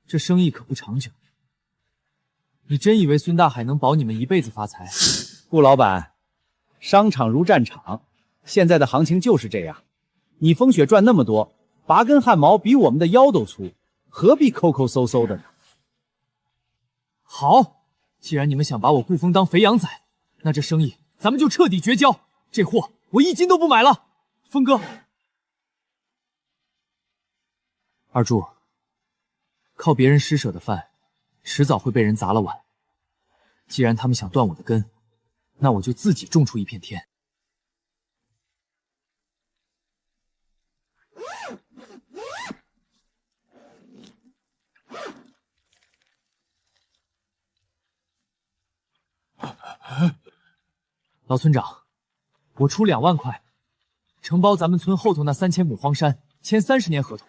这生意可不长久。你真以为孙大海能保你们一辈子发财？顾老板，商场如战场，现在的行情就是这样。你风雪赚那么多，拔根汗毛比我们的腰都粗，何必抠抠搜搜的呢？好，既然你们想把我顾风当肥羊宰，那这生意咱们就彻底绝交。这货我1斤都不买了。峰哥，二柱，靠别人施舍的饭，迟早会被人砸了碗。既然他们想断我的根，那我就自己种出一片天。老村长，我出2万块，承包咱们村后头那3000亩荒山，签30年合同。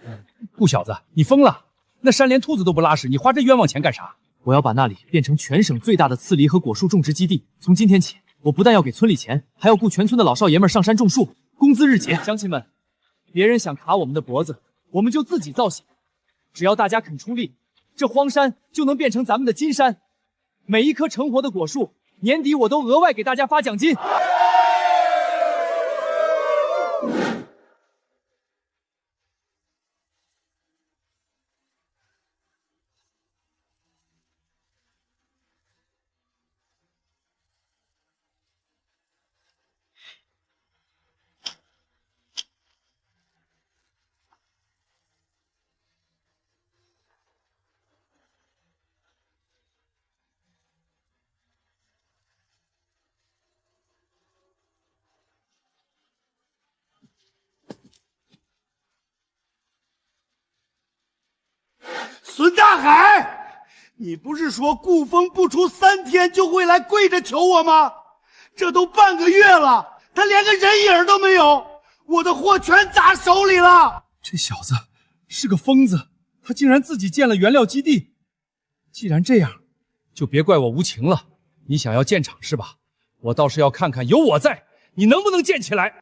顾小子，你疯了？那山连兔子都不拉屎，你花这冤枉钱干啥？我要把那里变成全省最大的刺梨和果树种植基地。从今天起，我不但要给村里钱，还要雇全村的老少爷们上山种树，工资日结。乡亲们，别人想卡我们的脖子，我们就自己造血。只要大家肯出力，这荒山就能变成咱们的金山。每一棵成活的果树，年底我都额外给大家发奖金。孙大海，你不是说顾风不出3天就会来跪着求我吗？这都半个月了，他连个人影都没有，我的货全砸手里了。这小子是个疯子，他竟然自己建了原料基地。既然这样，就别怪我无情了。你想要建厂是吧？我倒是要看看有我在，你能不能建起来。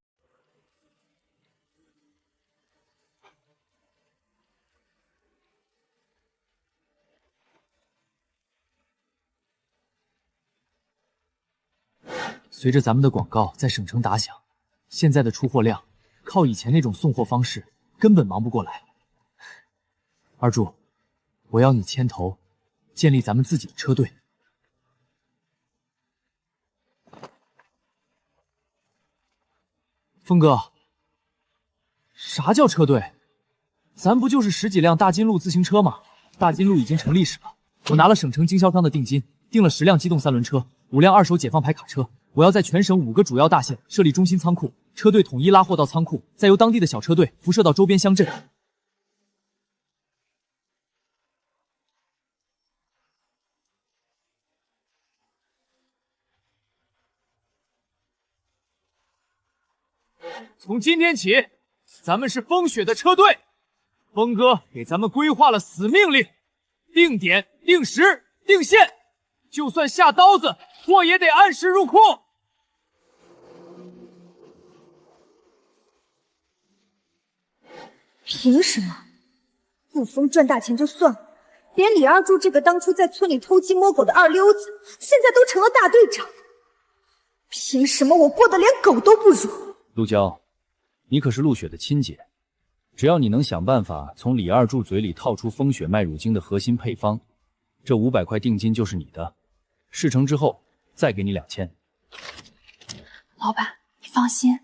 随着咱们的广告在省城打响，现在的出货量，靠以前那种送货方式根本忙不过来。二柱，我要你牵头，建立咱们自己的车队。峰哥，啥叫车队？咱不就是10几辆大金鹿自行车吗？大金鹿已经成历史了，我拿了省城经销商的定金，订了10辆机动3轮车，5辆2手解放牌卡车。我要在全省5个主要大县设立中心仓库，车队统一拉货到仓库，再由当地的小车队辐射到周边乡镇。从今天起，咱们是风雪的车队。峰哥给咱们规划了死命令，定点、定时、定线，就算下刀子，货也得按时入库。凭什么？顾风赚大钱就算了，连李二柱这个当初在村里偷鸡摸狗的二流子，现在都成了大队长。凭什么我过得连狗都不如？陆娇，你可是陆雪的亲姐，只要你能想办法从李二柱嘴里套出风雪麦乳精的核心配方，这500块定金就是你的。事成之后再给你2000。老板，你放心，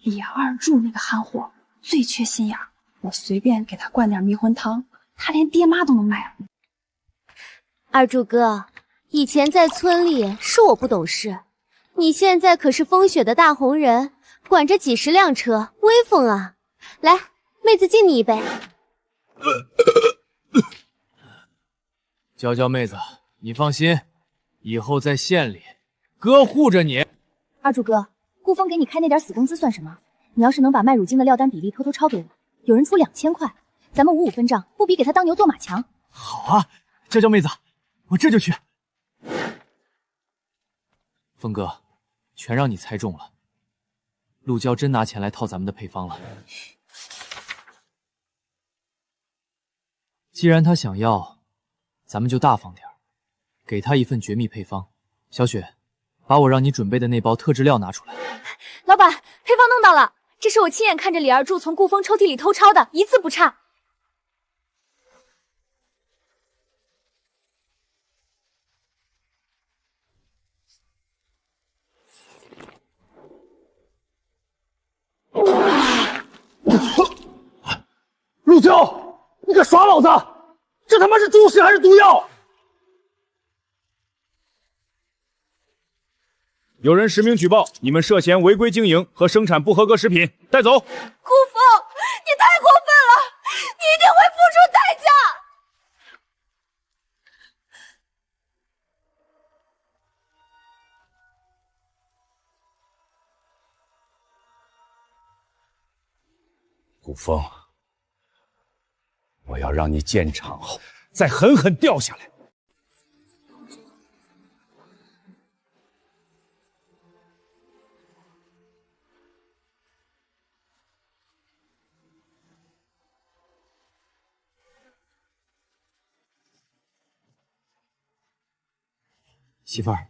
李二柱那个憨货最缺心眼儿，我随便给他灌点迷魂汤，他连爹妈都能卖了。二柱哥，以前在村里是我不懂事，你现在可是风雪的大红人，管着几10辆车，威风啊！来，妹子敬你一杯。娇娇妹子，你放心，以后在县里，哥护着你。二柱哥，顾风给你开那点死工资算什么？你要是能把麦乳精的料单比例偷偷抄给我，有人出2000块，咱们5-5分账，不比给他当牛做马强。好啊，娇娇妹子，我这就去。峰哥，全让你猜中了，陆娇真拿钱来套咱们的配方了。既然他想要，咱们就大方点，给他一份绝密配方。小雪，把我让你准备的那包特制料拿出来。老板，配方弄到了，这是我亲眼看着李二柱从顾风抽屉里偷抄的，一字不差。陆娇，你敢耍老子？这他妈是猪屎还是毒药？有人实名举报你们涉嫌违规经营和生产不合格食品，带走。顾风，你太过分了，你一定会付出代价。顾风，我要让你建厂后再狠狠掉下来。媳妇儿，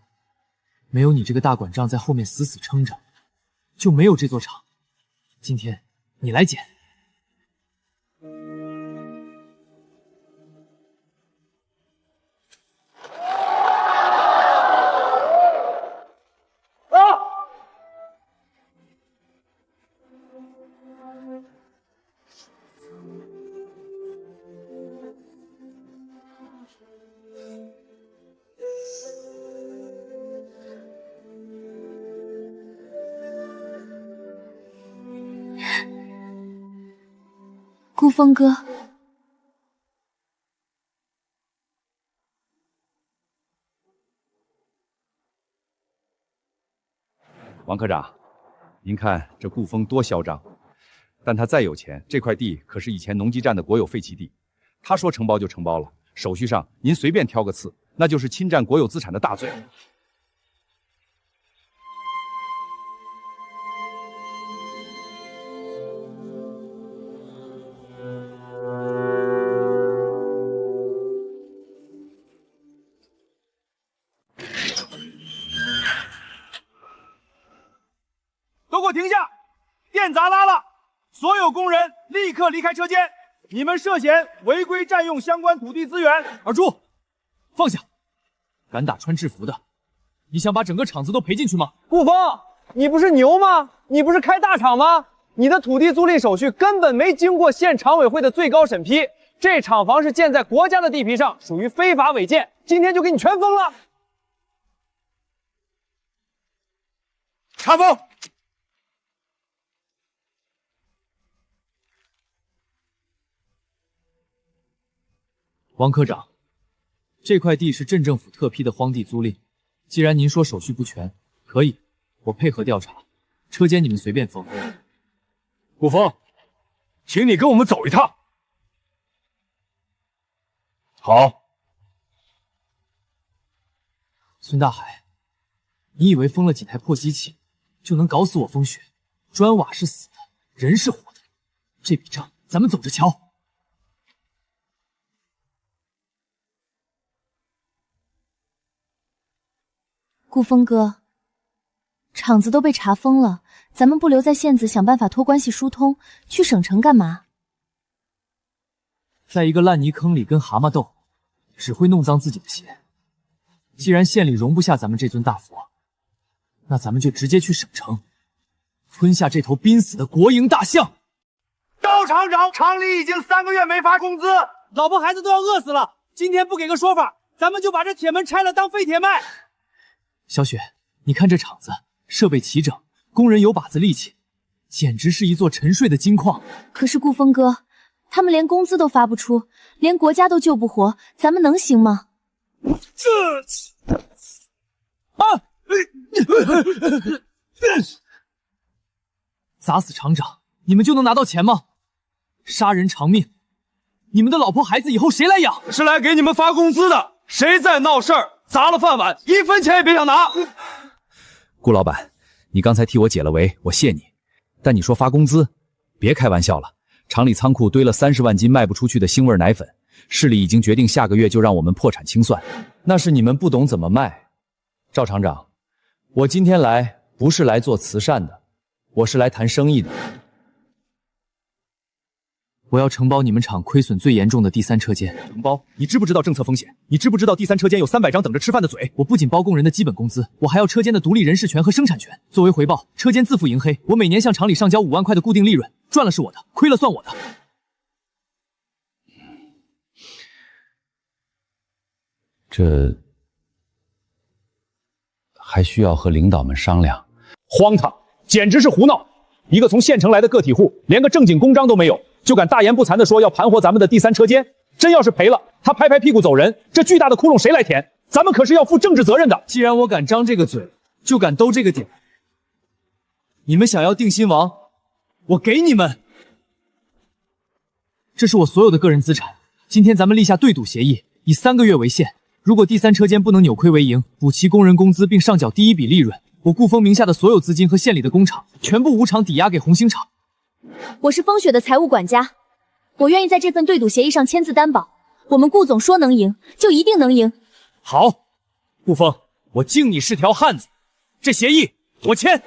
没有你这个大管账在后面死死撑着，就没有这座厂。今天你来捡。孤峰哥，王科长，您看这顾峰多嚣张，但他再有钱，这块地可是以前农机站的国有废弃地，他说承包就承包了，手续上您随便挑个刺，那就是侵占国有资产的大罪。都给我停下！电闸拉了，所有工人立刻离开车间。你们涉嫌违规占用相关土地资源。二柱，放下！敢打穿制服的，你想把整个厂子都赔进去吗？顾峰，你不是牛吗？你不是开大厂吗？你的土地租赁手续根本没经过县常委会的最高审批，这厂房是建在国家的地皮上，属于非法违建，今天就给你全封了。查封！王科长，这块地是镇政府特批的荒地租赁，既然您说手续不全，可以，我配合调查，车间你们随便封。顾峰，请你跟我们走一趟。好。孙大海，你以为封了几台破机器就能搞死我风雪？砖瓦是死的，人是活的，这笔账咱们走着瞧。顾峰哥，厂子都被查封了，咱们不留在县子想办法托关系疏通，去省城干嘛？在一个烂泥坑里跟蛤蟆斗，只会弄脏自己的鞋。既然县里容不下咱们这尊大佛，那咱们就直接去省城，吞下这头濒死的国营大象。赵厂长，厂里已经3个月没发工资，老婆孩子都要饿死了。今天不给个说法，咱们就把这铁门拆了当废铁卖。小雪，你看这厂子设备齐整，工人有把子力气，简直是一座沉睡的金矿。可是顾峰哥，他们连工资都发不出，连国家都救不活，咱们能行吗？砸死厂长，你们就能拿到钱吗？杀人偿命，你们的老婆孩子以后谁来养？是来给你们发工资的，谁再闹事儿，砸了饭碗，1分钱也别想拿。顾老板，你刚才替我解了围，我谢你。但你说发工资，别开玩笑了。厂里仓库堆了30万斤卖不出去的腥味奶粉，市里已经决定下个月就让我们破产清算。那是你们不懂怎么卖。赵厂长，我今天来不是来做慈善的，我是来谈生意的。我要承包你们厂亏损最严重的第3车间。承包？你知不知道政策风险？你知不知道第3车间有300张等着吃饭的嘴？我不仅包工人的基本工资，我还要车间的独立人事权和生产权。作为回报，车间自负盈黑。我每年向厂里上交5万块的固定利润，赚了是我的，亏了算我的。这还需要和领导们商量。荒唐，简直是胡闹！一个从县城来的个体户，连个正经公章都没有，就敢大言不惭地说要盘活咱们的第3车间。真要是赔了，他拍拍屁股走人，这巨大的窟窿谁来填？咱们可是要负政治责任的。既然我敢张这个嘴，就敢兜这个点。你们想要定心丸，我给你们。这是我所有的个人资产。今天咱们立下对赌协议，以3个月为限。如果第3车间不能扭亏为盈，补齐工人工资并上缴第1笔利润，我顾峰名下的所有资金和县里的工厂全部无偿抵押给红星厂。我是风雪的财务管家，我愿意在这份对赌协议上签字担保，我们顾总说能赢，就一定能赢。好，顾峰，我敬你是条汉子。这协议我签。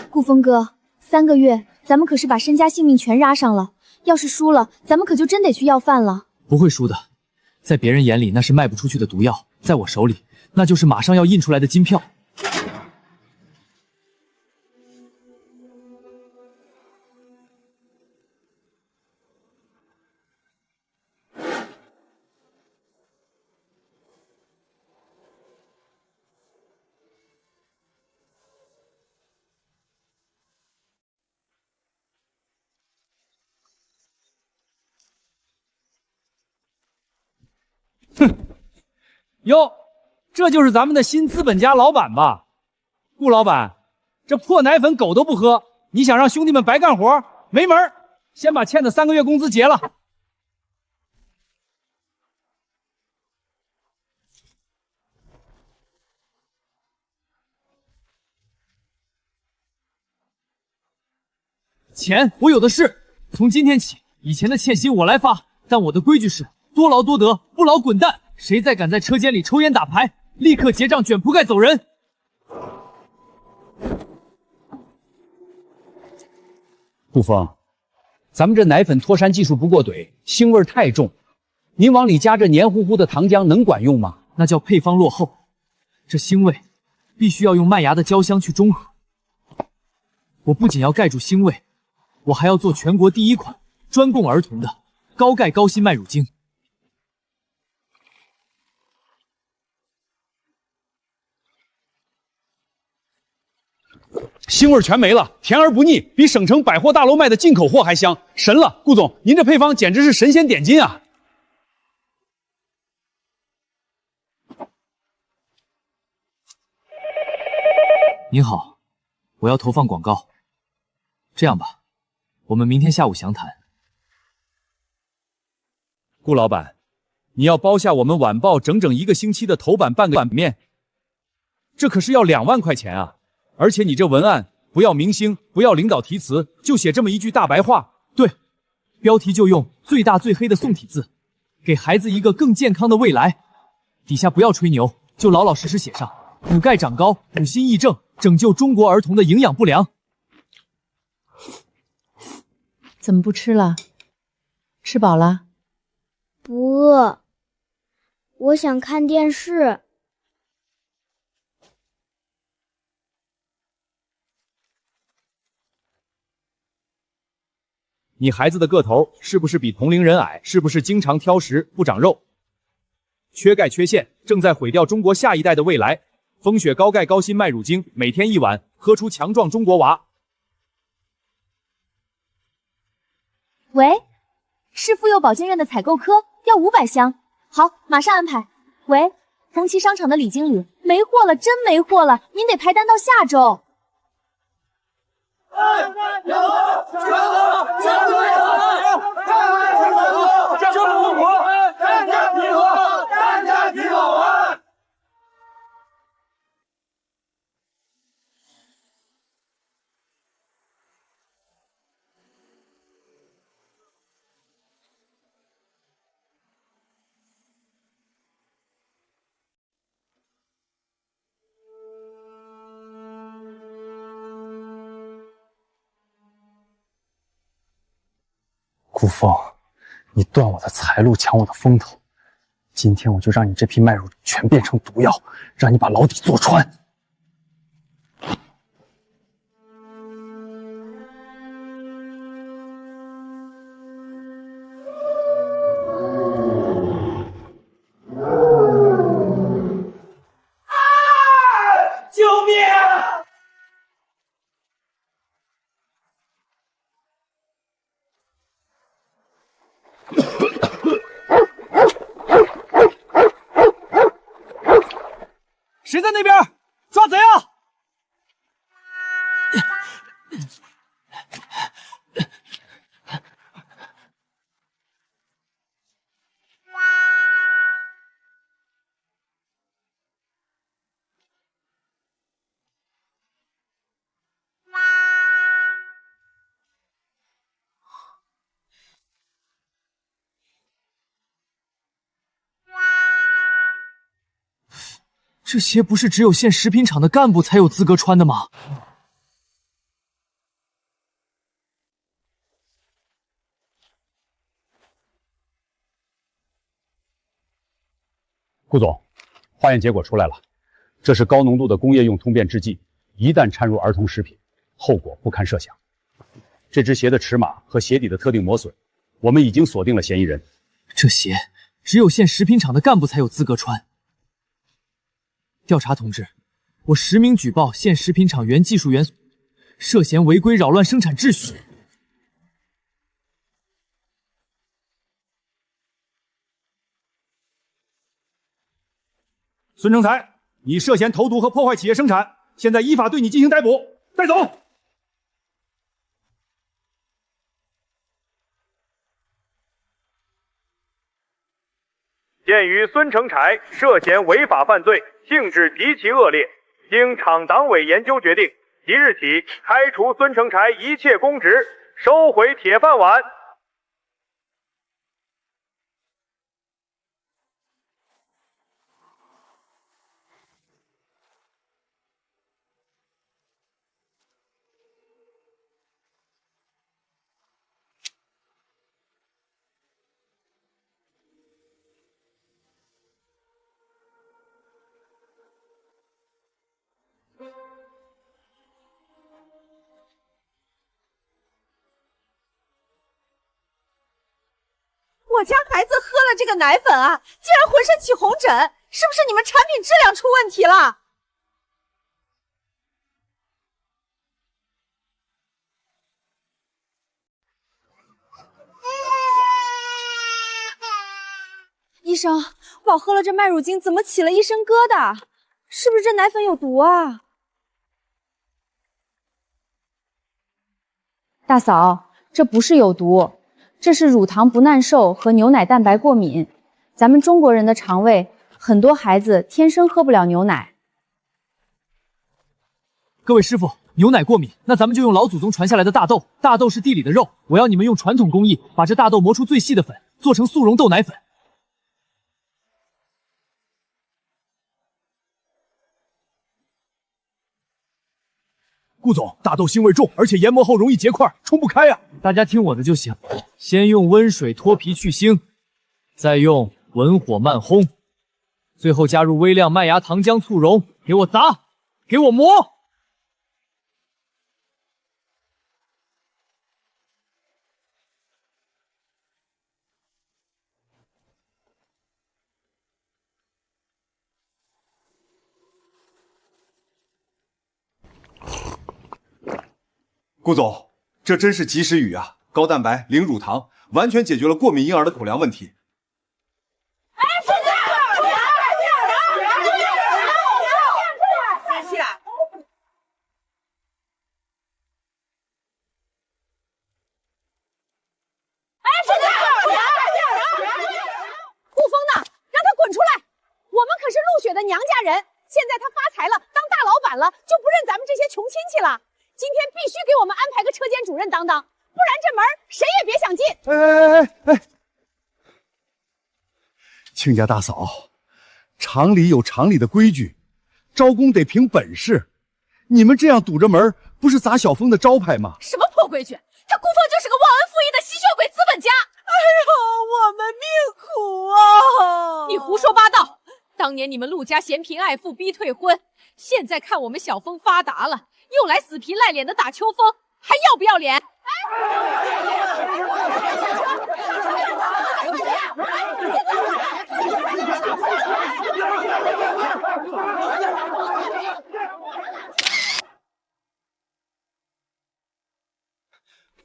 顾风哥，3个月，咱们可是把身家性命全押上了，要是输了，咱们可就真得去要饭了。不会输的，在别人眼里那是卖不出去的毒药，在我手里，那就是马上要印出来的金票。哟，这就是咱们的新资本家老板吧？顾老板，这破奶粉狗都不喝，你想让兄弟们白干活？没门儿！先把欠的3个月工资结了。钱我有的是，从今天起，以前的欠薪我来发，但我的规矩是多劳多得，不劳滚蛋。谁再敢在车间里抽烟打牌，立刻结账卷铺盖走人。顾风，咱们这奶粉脱山技术不过怼，腥味太重，您往里加这黏糊糊的糖浆能管用吗？那叫配方落后，这腥味必须要用麦芽的焦香去中和。我不仅要盖住腥味，我还要做全国第1款专供儿童的高钙高硒麦乳精。腥味全没了，甜而不腻，比省城百货大楼卖的进口货还香，神了！顾总，您这配方简直是神仙点睛啊！您好，我要投放广告。这样吧，我们明天下午详谈。顾老板，你要包下我们晚报整整1个星期的头版半个版面，这可是要2万块钱啊！而且你这文案不要明星，不要领导题词，就写这么一句大白话。对，标题就用最大最黑的宋体字，给孩子一个更健康的未来。底下不要吹牛，就老老实实写上补钙长高，补锌益正，拯救中国儿童的营养不良。怎么不吃了？吃饱了？不饿，我想看电视。你孩子的个头是不是比同龄人矮？是不是经常挑食不长肉？缺钙缺陷正在毁掉中国下一代的未来。风雪高钙高硒麦乳精，每天1碗，喝出强壮中国娃。喂，是妇幼保健院的采购科，要500箱。好，马上安排。喂，红旗商场的李经理，没货了，真没货了，您得排单到下周。顾风，你断我的财路，抢我的风头，今天我就让你这批麦乳全变成毒药，让你把牢底坐穿。救命！谁在那边？抓贼啊！这鞋不是只有县食品厂的干部才有资格穿的吗？顾总，化验结果出来了，这是高浓度的工业用通便制剂，一旦掺入儿童食品，后果不堪设想。这只鞋的尺码和鞋底的特定磨损，我们已经锁定了嫌疑人。这鞋只有县食品厂的干部才有资格穿。调查同志，我实名举报县食品厂原技术员涉嫌违规扰乱生产秩序。孙成才，你涉嫌投毒和破坏企业生产，现在依法对你进行逮捕，带走。鉴于孙成才涉嫌违法犯罪，性质极其恶劣，经厂党委研究决定，即日起开除孙成才一切公职，收回铁饭碗。我家孩子喝了这个奶粉啊，竟然浑身起红疹，是不是你们产品质量出问题了？医生，宝喝了这麦乳精怎么起了一身疙瘩？是不是这奶粉有毒啊？大嫂，这不是有毒。这是乳糖不耐受和牛奶蛋白过敏。咱们中国人的肠胃，很多孩子天生喝不了牛奶。各位师傅，牛奶过敏，那咱们就用老祖宗传下来的大豆。大豆是地里的肉，我要你们用传统工艺把这大豆磨出最细的粉，做成速溶豆奶粉。顾总，大豆腥味重，而且研磨后容易结块，冲不开呀。大家听我的就行。先用温水脱皮去腥，再用文火慢烘，最后加入微量麦芽糖浆促溶，给我砸，给我磨。顾总，这真是及时雨啊！高蛋白、零乳糖，完全解决了过敏婴儿的口粮问题。顾风呢？让他滚出来！我们可是陆雪的娘家人，现在他发财了，当大老板了，就不认咱们这些穷亲戚了。今天必须给我们安排个车间主任当当，不然这门谁也别想进。亲家大嫂，厂里有厂里的规矩，招工得凭本事。你们这样堵着门，不是砸小峰的招牌吗？什么破规矩？他顾风就是个忘恩负义的吸血鬼资本家。哎呦，我们命苦啊！你胡说八道！当年你们陆家嫌贫爱富，逼退婚，现在看我们小峰发达了，又来死皮赖脸的打秋风，还要不要脸？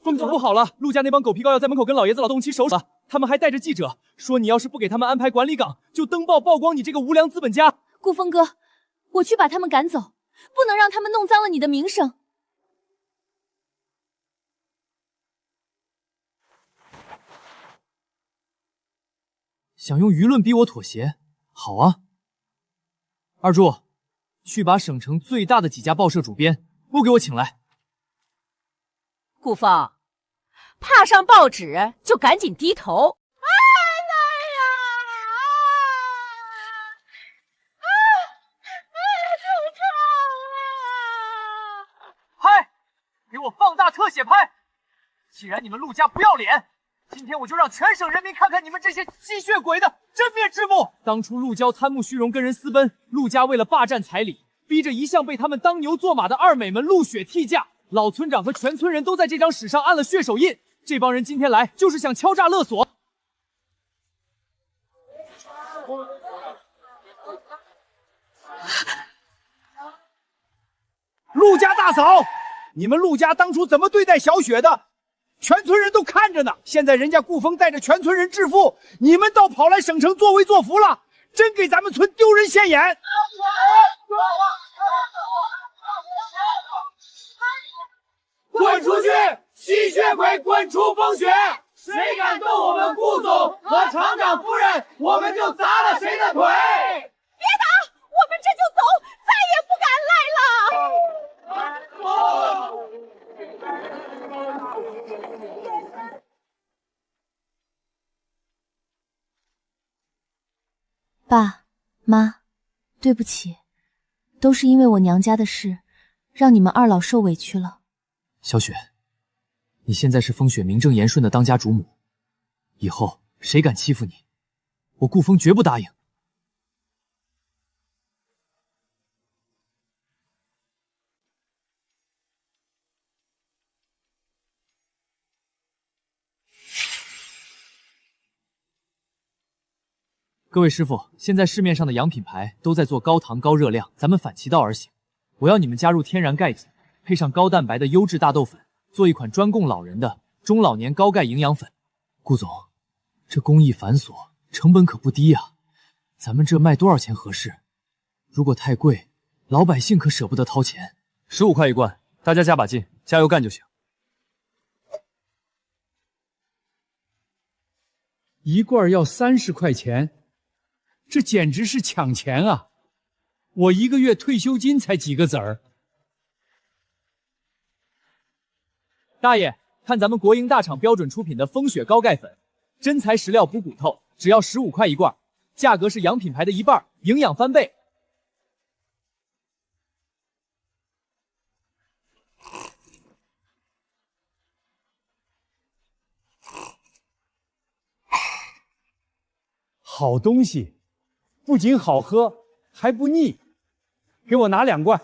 风总不好了，陆家那帮狗皮膏药在门口跟老爷子老动起手了，他们还带着记者说，你要是不给他们安排管理岗，就登报曝光你这个无良资本家。顾风哥，我去把他们赶走，不能让他们弄脏了你的名声。想用舆论逼我妥协？好啊，二柱，去把省城最大的几家报社主编都给我请来。顾风，怕上报纸就赶紧低头。我放大特写拍！既然你们陆家不要脸，今天我就让全省人民看看你们这些吸血鬼的真面之目！当初陆娇贪慕虚荣，跟人私奔，陆家为了霸占彩礼，逼着一向被他们当牛做马的二美们陆雪替嫁。老村长和全村人都在这张纸上按了血手印。这帮人今天来就是想敲诈勒索。陆家大嫂，你们陆家当初怎么对待小雪的？全村人都看着呢。现在人家顾风带着全村人致富，你们倒跑来省城作威作福了，真给咱们村丢人现眼！滚出去！吸血鬼滚出风雪！谁敢动我们顾总和厂长夫人，我们就砸了谁的腿！别打，我们这就走，再也不敢来了。爸妈，对不起，都是因为我娘家的事，让你们二老受委屈了。小雪，你现在是风雪名正言顺的当家主母，以后谁敢欺负你，我顾风绝不答应。各位师傅，现在市面上的洋品牌都在做高糖高热量，咱们反其道而行。我要你们加入天然钙剂，配上高蛋白的优质大豆粉，做一款专供老人的中老年高钙营养粉。顾总，这工艺繁琐，成本可不低啊，咱们这卖多少钱合适？如果太贵，老百姓可舍不得掏钱。15块一罐，大家加把劲，加油干就行。一罐要30块钱，这简直是抢钱啊！我1个月退休金才几个子儿。大爷，看咱们国营大厂标准出品的风雪高钙粉，真材实料补骨头，只要15块一罐，价格是洋品牌的1半，营养翻倍。好东西，不仅好喝，还不腻。给我拿2罐。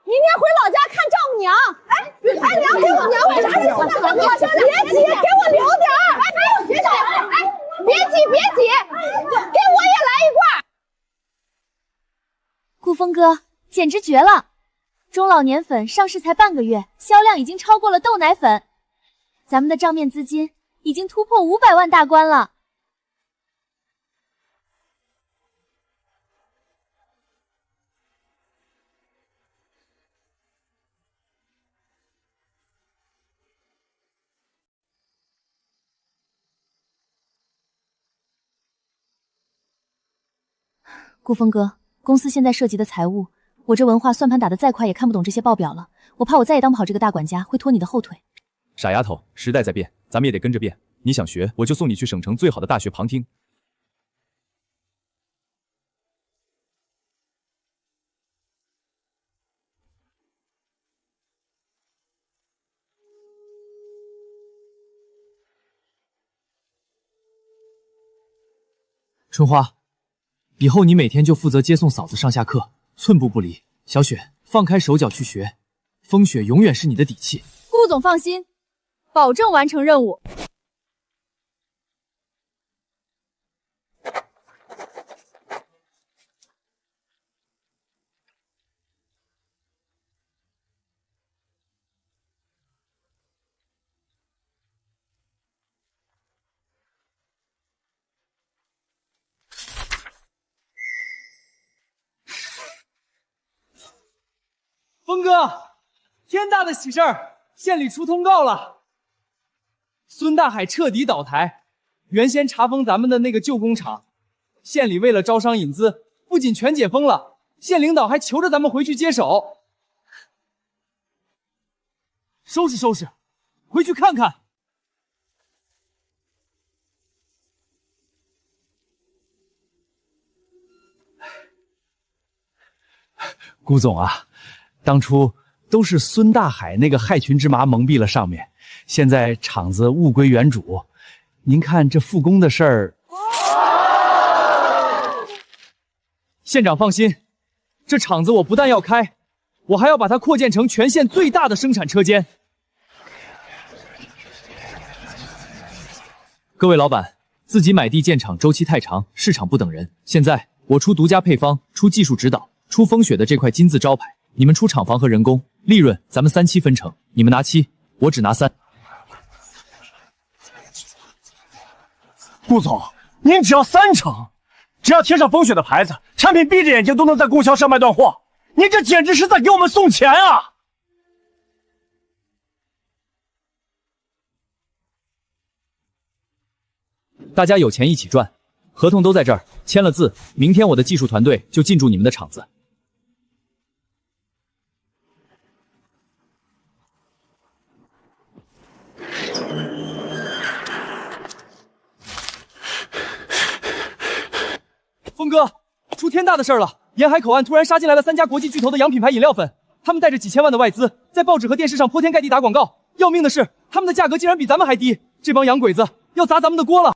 明天回老家看丈母娘。哎，娘给我娘，为啥你现在还不好消息？别急，给我留点儿。哎，别急，哎，别急，给我也来一罐。顾风哥，简直绝了！中老年粉上市才半个月，销量已经超过了豆奶粉，咱们的账面资金已经突破500万大关了。顾风哥，公司现在涉及的财务，我这文化算盘打得再快也看不懂这些报表了，我怕我再也当不好这个大管家，会拖你的后腿。傻丫头，时代在变，咱们也得跟着变。你想学，我就送你去省城最好的大学旁听。春花，以后你每天就负责接送嫂子上下课，寸步不离。小雪，放开手脚去学，风雪永远是你的底气。顾总放心，保证完成任务。峰哥，天大的喜事儿！县里出通告了，孙大海彻底倒台。原先查封咱们的那个旧工厂，县里为了招商引资，不仅全解封了，县领导还求着咱们回去接手。收拾收拾，回去看看。顾总啊，当初都是孙大海那个害群之马蒙蔽了上面，现在厂子物归原主，您看这复工的事儿。县长放心，这厂子我不但要开，我还要把它扩建成全县最大的生产车间。各位老板，自己买地建厂周期太长，市场不等人。现在我出独家配方，出技术指导，出风雪的这块金字招牌，你们出厂房和人工，利润咱们3-7分成，你们拿7，我只拿3。顾总，您只要3成，只要贴上风雪的牌子，产品闭着眼睛都能在供销社卖断货，您这简直是在给我们送钱啊！大家有钱一起赚，合同都在这儿，签了字，明天我的技术团队就进驻你们的厂子。峰哥，出天大的事儿了！沿海口岸突然杀进来了3家国际巨头的洋品牌饮料粉，他们带着几千万的外资，在报纸和电视上铺天盖地打广告。要命的是，他们的价格竟然比咱们还低，这帮洋鬼子要砸咱们的锅了！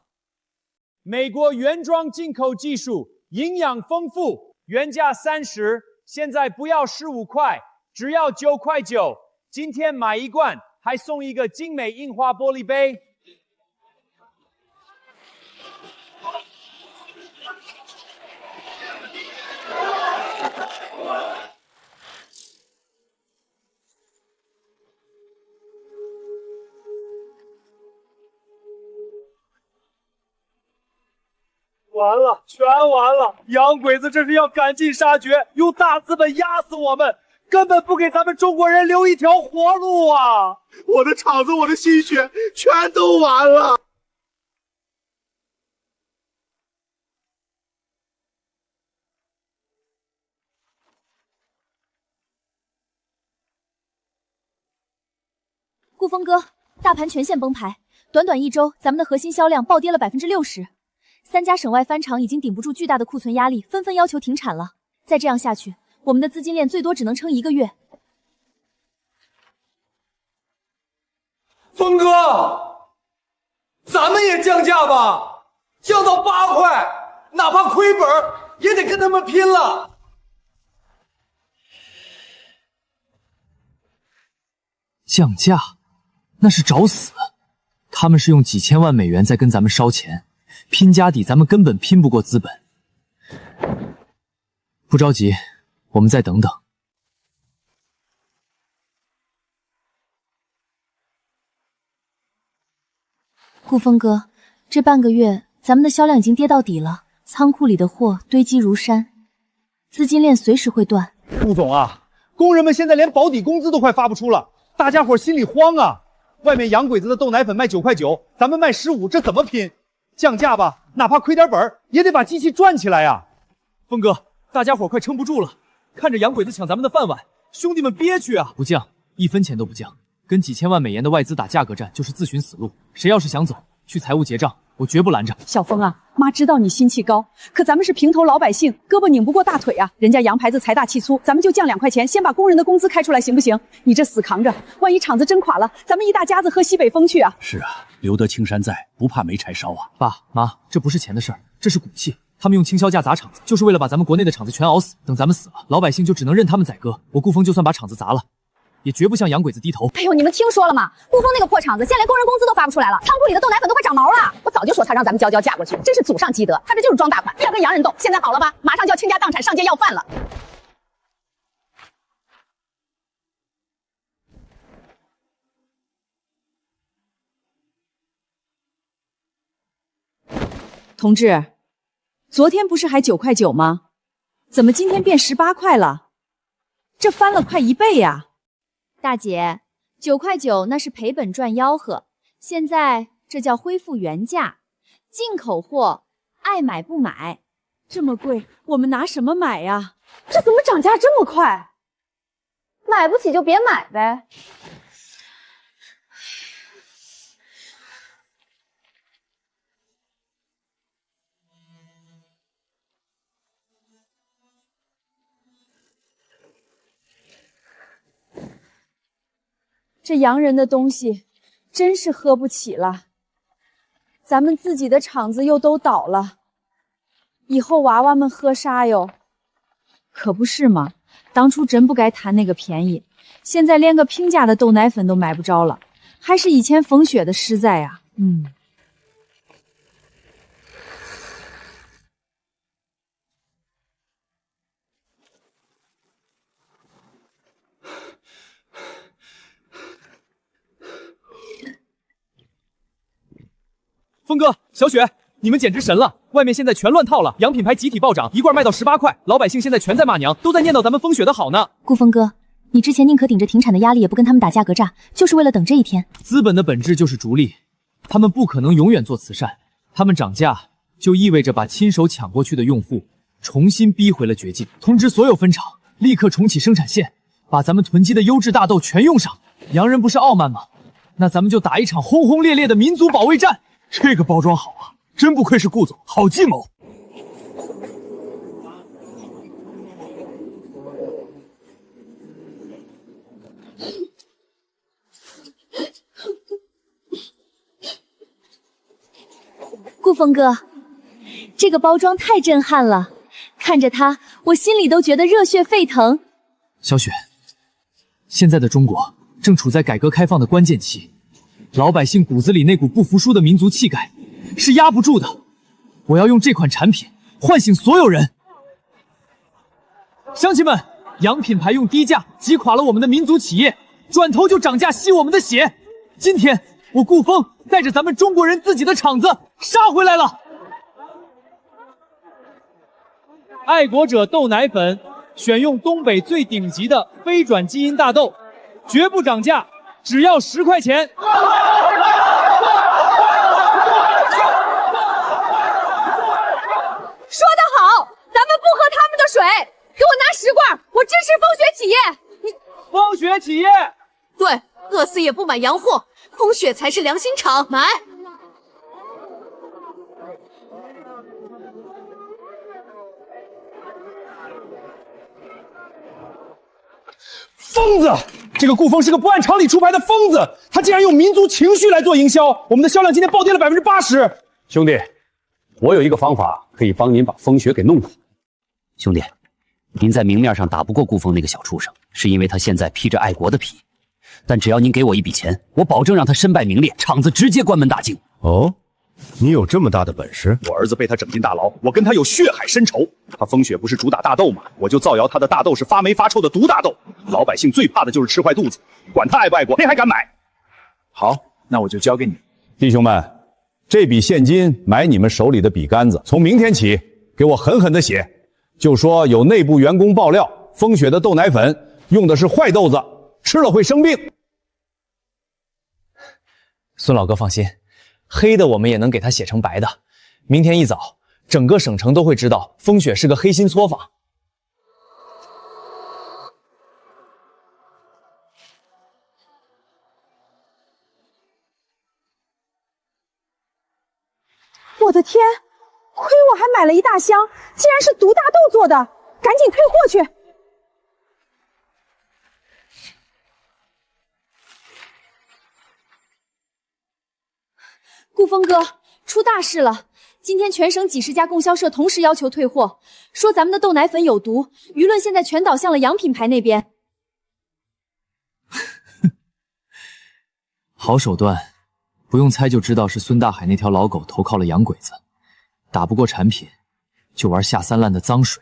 美国原装进口技术，营养丰富，原价30，现在不要15块，只要9块9。今天买1罐，还送一个精美印花玻璃杯。完了，全完了！洋鬼子这是要赶尽杀绝，用大资本压死我们，根本不给咱们中国人留一条活路啊！我的厂子，我的心血，全都完了。顾峰哥，大盘全线崩盘，短短1周，咱们的核心销量暴跌了60%，3家省外藩厂已经顶不住巨大的库存压力，纷纷要求停产了。再这样下去，我们的资金链最多只能撑1个月。峰哥，咱们也降价吧，降到8块，哪怕亏本也得跟他们拼了。降价？那是找死！他们是用几千万美元在跟咱们烧钱，拼家底咱们根本拼不过资本。不着急，我们再等等。顾峰哥，这半个月咱们的销量已经跌到底了，仓库里的货堆积如山，资金链随时会断。顾总啊，工人们现在连保底工资都快发不出了，大家伙心里慌啊！外面洋鬼子的豆奶粉卖9块9，咱们卖15，这怎么拼？降价吧，哪怕亏点本也得把机器赚起来呀！峰哥，大家伙快撑不住了，看着洋鬼子抢咱们的饭碗，兄弟们憋屈啊！不降，1分钱都不降，跟几千万美元的外资打价格战就是自寻死路。谁要是想走，去财务结账，我绝不拦着。小峰啊，妈知道你心气高，可咱们是平头老百姓，胳膊拧不过大腿啊。人家洋牌子财大气粗，咱们就降2块钱，先把工人的工资开出来，行不行？你这死扛着，万一厂子真垮了，咱们一大家子喝西北风去啊！是啊，留得青山在，不怕没柴烧啊。爸妈，这不是钱的事儿，这是骨气。他们用倾销价砸厂子，就是为了把咱们国内的厂子全熬死。等咱们死了，老百姓就只能任他们宰割。我顾峰就算把厂子砸了，也绝不向洋鬼子低头。哎呦，你们听说了吗？顾峰那个破厂子，现在连工人工资都发不出来了，仓库里的豆奶粉都快长毛了。我早就说他让咱们交价过去，真是祖上积德。他这就是装大款，非要跟洋人斗。现在好了吧？马上就要倾家荡产，上街要饭了。同志，昨天不是还9块9吗？怎么今天变18块了？这翻了快1倍呀！大姐，9块9那是赔本赚吆喝，现在这叫恢复原价。进口货，爱买不买。这么贵，我们拿什么买呀？这怎么涨价这么快？买不起就别买呗。这洋人的东西真是喝不起了。咱们自己的厂子又都倒了，以后娃娃们喝啥哟？可不是嘛，当初真不该贪那个便宜，现在连个平价的豆奶粉都买不着了，还是以前风雪的实在啊。峰哥，小雪，你们简直神了！外面现在全乱套了，洋品牌集体暴涨，一罐卖到18块，老百姓现在全在骂娘，都在念叨咱们风雪的好呢。顾峰哥，你之前宁可顶着停产的压力，也不跟他们打价格战，就是为了等这一天。资本的本质就是逐利，他们不可能永远做慈善，他们涨价就意味着把亲手抢过去的用户重新逼回了绝境。通知所有分厂，立刻重启生产线，把咱们囤积的优质大豆全用上。洋人不是傲慢吗？那咱们就打一场轰轰烈烈的民族保卫战。这个包装好啊，真不愧是顾总，好计谋。顾峰哥，这个包装太震撼了，看着它，我心里都觉得热血沸腾。小雪，现在的中国正处在改革开放的关键期。老百姓骨子里那股不服输的民族气概是压不住的，我要用这款产品唤醒所有人。乡亲们，洋品牌用低价击垮了我们的民族企业，转头就涨价吸我们的血。今天我顾峰带着咱们中国人自己的厂子杀回来了。爱国者豆奶粉选用东北最顶级的非转基因大豆，绝不涨价，只要10块钱。说得好，咱们不喝他们的水，给我拿10罐，我支持风雪企业。风雪企业，对，饿死也不买洋货，风雪才是良心厂，买。疯子！这个顾峰是个不按常理出牌的疯子，他竟然用民族情绪来做营销，我们的销量今天暴跌了80%。兄弟，我有一个方法可以帮您把风雪给弄垮。兄弟，您在明面上打不过顾峰那个小畜生，是因为他现在披着爱国的皮。但只要您给我一笔钱，我保证让他身败名裂，厂子直接关门大吉。哦，你有这么大的本事？我儿子被他整进大牢，我跟他有血海深仇。他风雪不是主打大豆吗？我就造谣他的大豆是发霉发臭的毒大豆。老百姓最怕的就是吃坏肚子，管他爱不爱国，谁还敢买？好，那我就交给你。弟兄们，这笔现金买你们手里的笔杆子，从明天起给我狠狠的写，就说有内部员工爆料，风雪的豆奶粉用的是坏豆子，吃了会生病。孙老哥放心，黑的我们也能给他写成白的。明天一早，整个省城都会知道风雪是个黑心作坊。我的天，亏我还买了一大箱，竟然是毒大豆做的，赶紧退货去。顾峰哥，出大事了！今天全省几十家供销社同时要求退货，说咱们的豆奶粉有毒，舆论现在全倒向了洋品牌那边。好手段，不用猜就知道是孙大海那条老狗投靠了洋鬼子，打不过产品，就玩下三滥的脏水。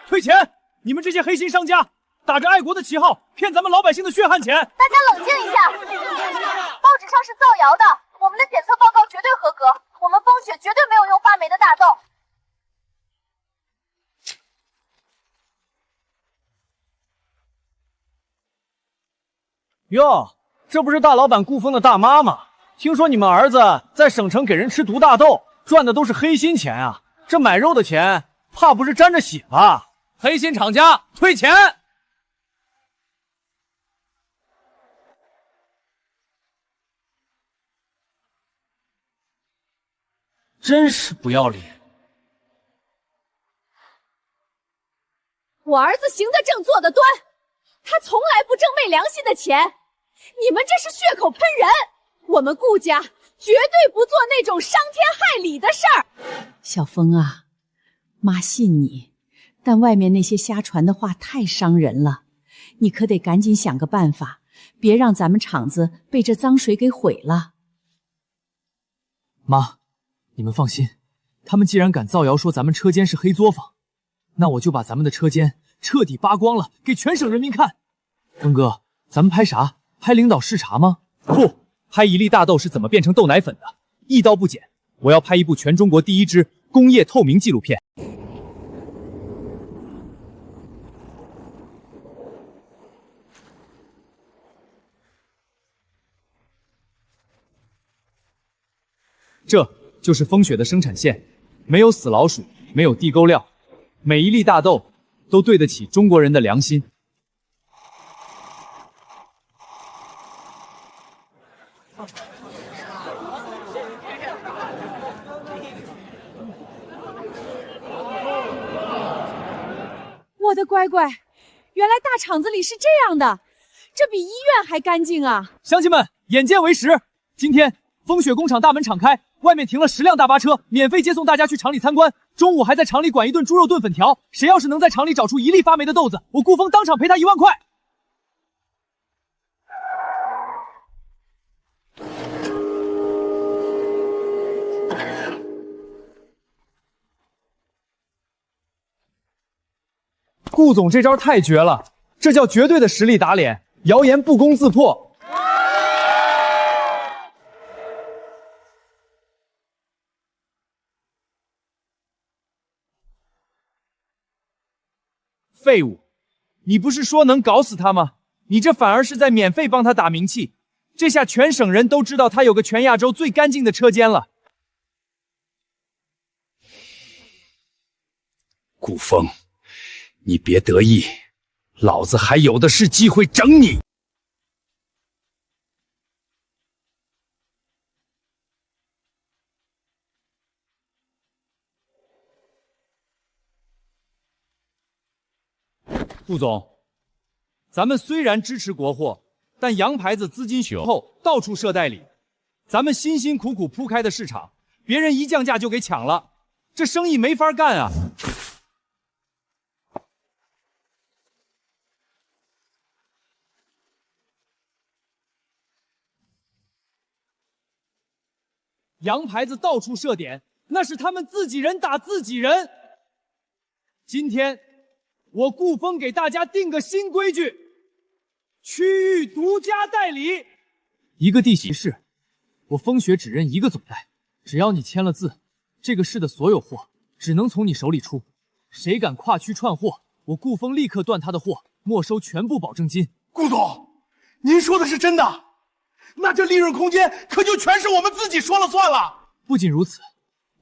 退钱！你们这些黑心商家！打着爱国的旗号骗咱们老百姓的血汗钱！大家冷静一下，报纸上是造谣的，我们的检测报告绝对合格，我们风雪绝对没有用发霉的大豆。哟，这不是大老板顾峰的大妈吗？听说你们儿子在省城给人吃毒大豆，赚的都是黑心钱啊！这买肉的钱，怕不是沾着血吧？黑心厂家退钱！真是不要脸！我儿子行得正，坐得端，他从来不挣昧良心的钱。你们这是血口喷人！我们顾家绝对不做那种伤天害理的事儿。小风啊，妈信你，但外面那些瞎传的话太伤人了，你可得赶紧想个办法，别让咱们厂子被这脏水给毁了。妈，你们放心，他们既然敢造谣说咱们车间是黑作坊，那我就把咱们的车间彻底扒光了，给全省人民看。峰哥，咱们拍啥？拍领导视察吗？不，拍一粒大豆是怎么变成豆奶粉的，一刀不剪。我要拍一部全中国第一支工业透明纪录片。这就是风雪的生产线，没有死老鼠，没有地沟料，每一粒大豆都对得起中国人的良心。我的乖乖，原来大厂子里是这样的，这比医院还干净啊！乡亲们，眼见为实，今天风雪工厂大门敞开，外面停了10辆大巴车，免费接送大家去厂里参观。中午还在厂里管一顿猪肉炖粉条，谁要是能在厂里找出一粒发霉的豆子，我顾风当场赔他1万块。顾总这招太绝了，这叫绝对的实力打脸，谣言不攻自破。废物，你不是说能搞死他吗？你这反而是在免费帮他打名气，这下全省人都知道他有个全亚洲最干净的车间了。顾风，你别得意，老子还有的是机会整你。顾总，咱们虽然支持国货，但洋牌子资金雄厚，到处设代理，咱们辛辛苦苦铺开的市场，别人一降价就给抢了，这生意没法干啊！洋牌子到处设点，那是他们自己人打自己人。今天我顾风给大家定个新规矩，区域独家代理，一个地级市，我风雪只认一个总代，只要你签了字，这个市的所有货只能从你手里出，谁敢跨区串货，我顾风立刻断他的货，没收全部保证金。顾总，您说的是真的？那这利润空间可就全是我们自己说了算了。不仅如此，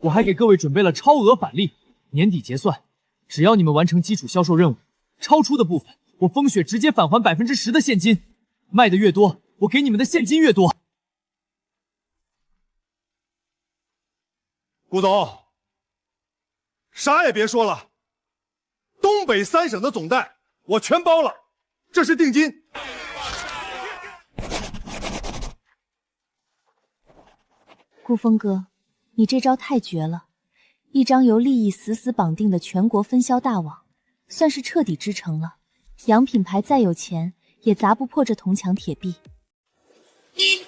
我还给各位准备了超额返利，年底结算，只要你们完成基础销售任务，超出的部分我风雪直接返还10%的现金，卖的越多，我给你们的现金越多。顾总，啥也别说了，东北3省的总代我全包了，这是定金。顾风哥，你这招太绝了！一张由利益死死绑定的全国分销大网，算是彻底织成了。洋品牌再有钱，也砸不破这铜墙铁壁。去！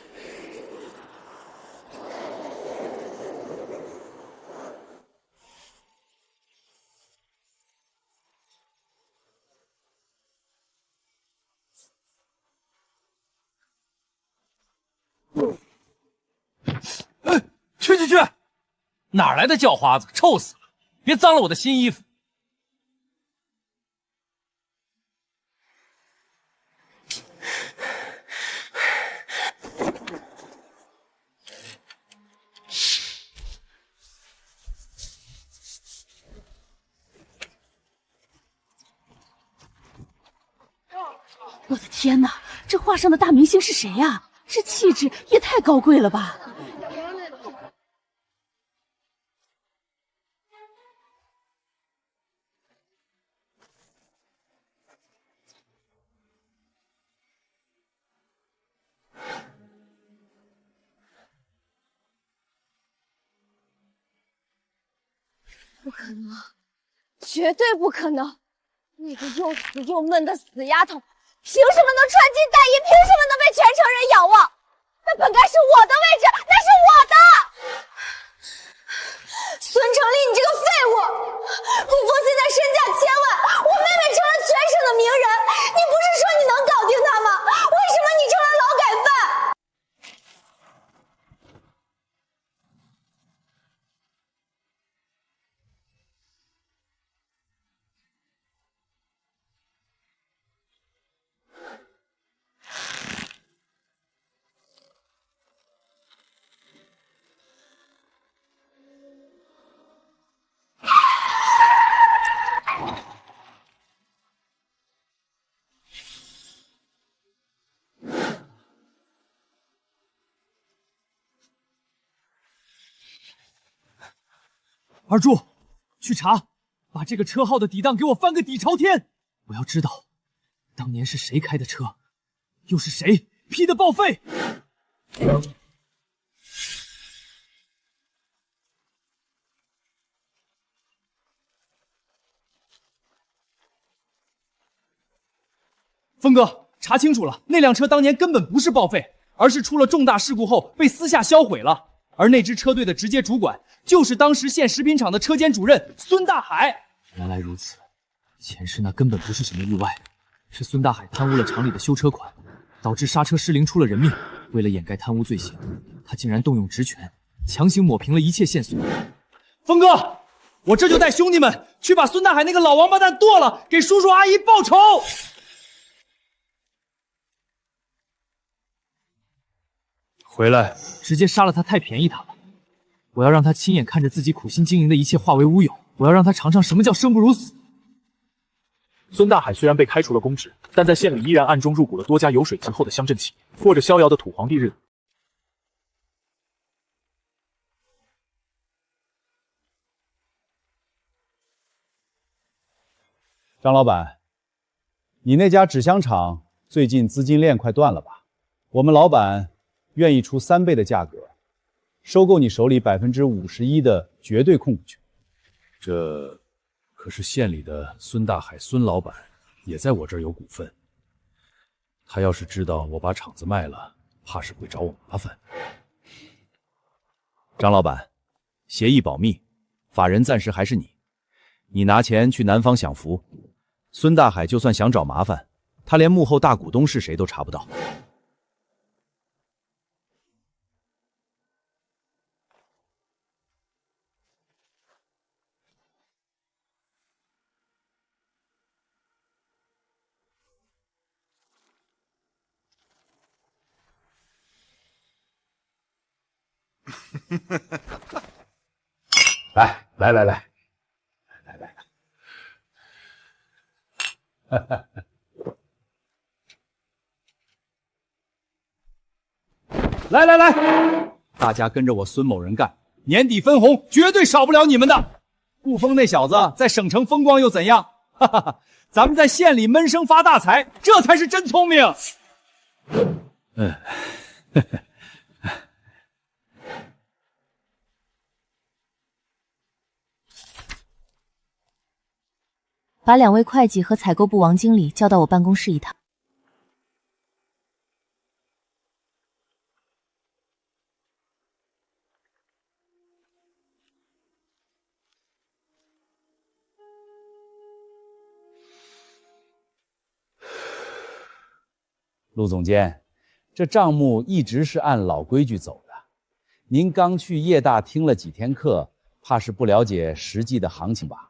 哪来的叫花子，臭死了！别脏了我的新衣服。我的天哪，这画上的大明星是谁呀？这气质也太高贵了吧！不可能，绝对不可能！那个又死又闷的死丫头，凭什么能穿金戴银？凭什么能被全城人仰望？那本该是我的位置，那是我的！孙成立，你这个废物！顾风现在身价千万，我妹妹成了全省的名人，你不是说你能搞定她吗？为什么你成了劳改犯？二柱，去查，把这个车号的底档给我翻个底朝天！我要知道，当年是谁开的车，又是谁批的报废？峰哥，查清楚了，那辆车当年根本不是报废，而是出了重大事故后被私下销毁了。而那支车队的直接主管就是当时县食品厂的车间主任孙大海。原来如此，前世那根本不是什么意外，是孙大海贪污了厂里的修车款，导致刹车失灵出了人命。为了掩盖贪污罪行，他竟然动用职权，强行抹平了一切线索。峰哥，我这就带兄弟们去把孙大海那个老王八蛋剁了，给叔叔阿姨报仇！回来，直接杀了他太便宜他了。我要让他亲眼看着自己苦心经营的一切化为乌有，我要让他尝尝什么叫生不如死。孙大海虽然被开除了公职，但在县里依然暗中入股了多家有水气候的乡镇企业，过着逍遥的土皇帝日子。张老板，你那家纸箱厂最近资金链快断了吧？我们老板愿意出3倍的价格，收购你手里51%的绝对控股权。这可是县里的孙大海孙老板也在我这儿有股份，他要是知道我把厂子卖了，怕是会找我麻烦。张老板，协议保密，法人暂时还是你，你拿钱去南方享福。孙大海就算想找麻烦，他连幕后大股东是谁都查不到。来，来，大家跟着我孙某人干，年底分红绝对少不了你们的。顾峰那小子在省城风光又怎样？哈哈哈，咱们在县里闷声发大财，这才是真聪明。把2位会计和采购部王经理叫到我办公室一趟。陆总监，这账目一直是按老规矩走的。您刚去叶大听了几天课，怕是不了解实际的行情吧？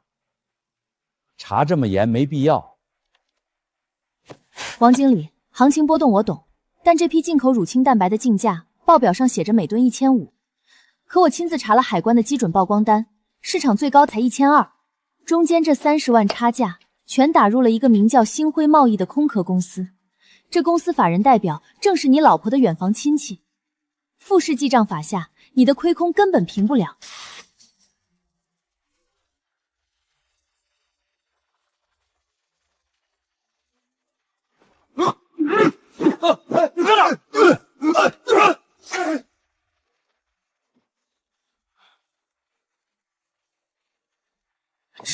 查这么严没必要。王经理，行情波动我懂，但这批进口乳清蛋白的进价报表上写着每吨1500，可我亲自查了海关的基准曝光单，市场最高才1200，中间这30万差价全打入了一个名叫星辉贸易的空壳公司。这公司法人代表正是你老婆的远房亲戚，复式记账法下，你的亏空根本平不了。你在哪儿？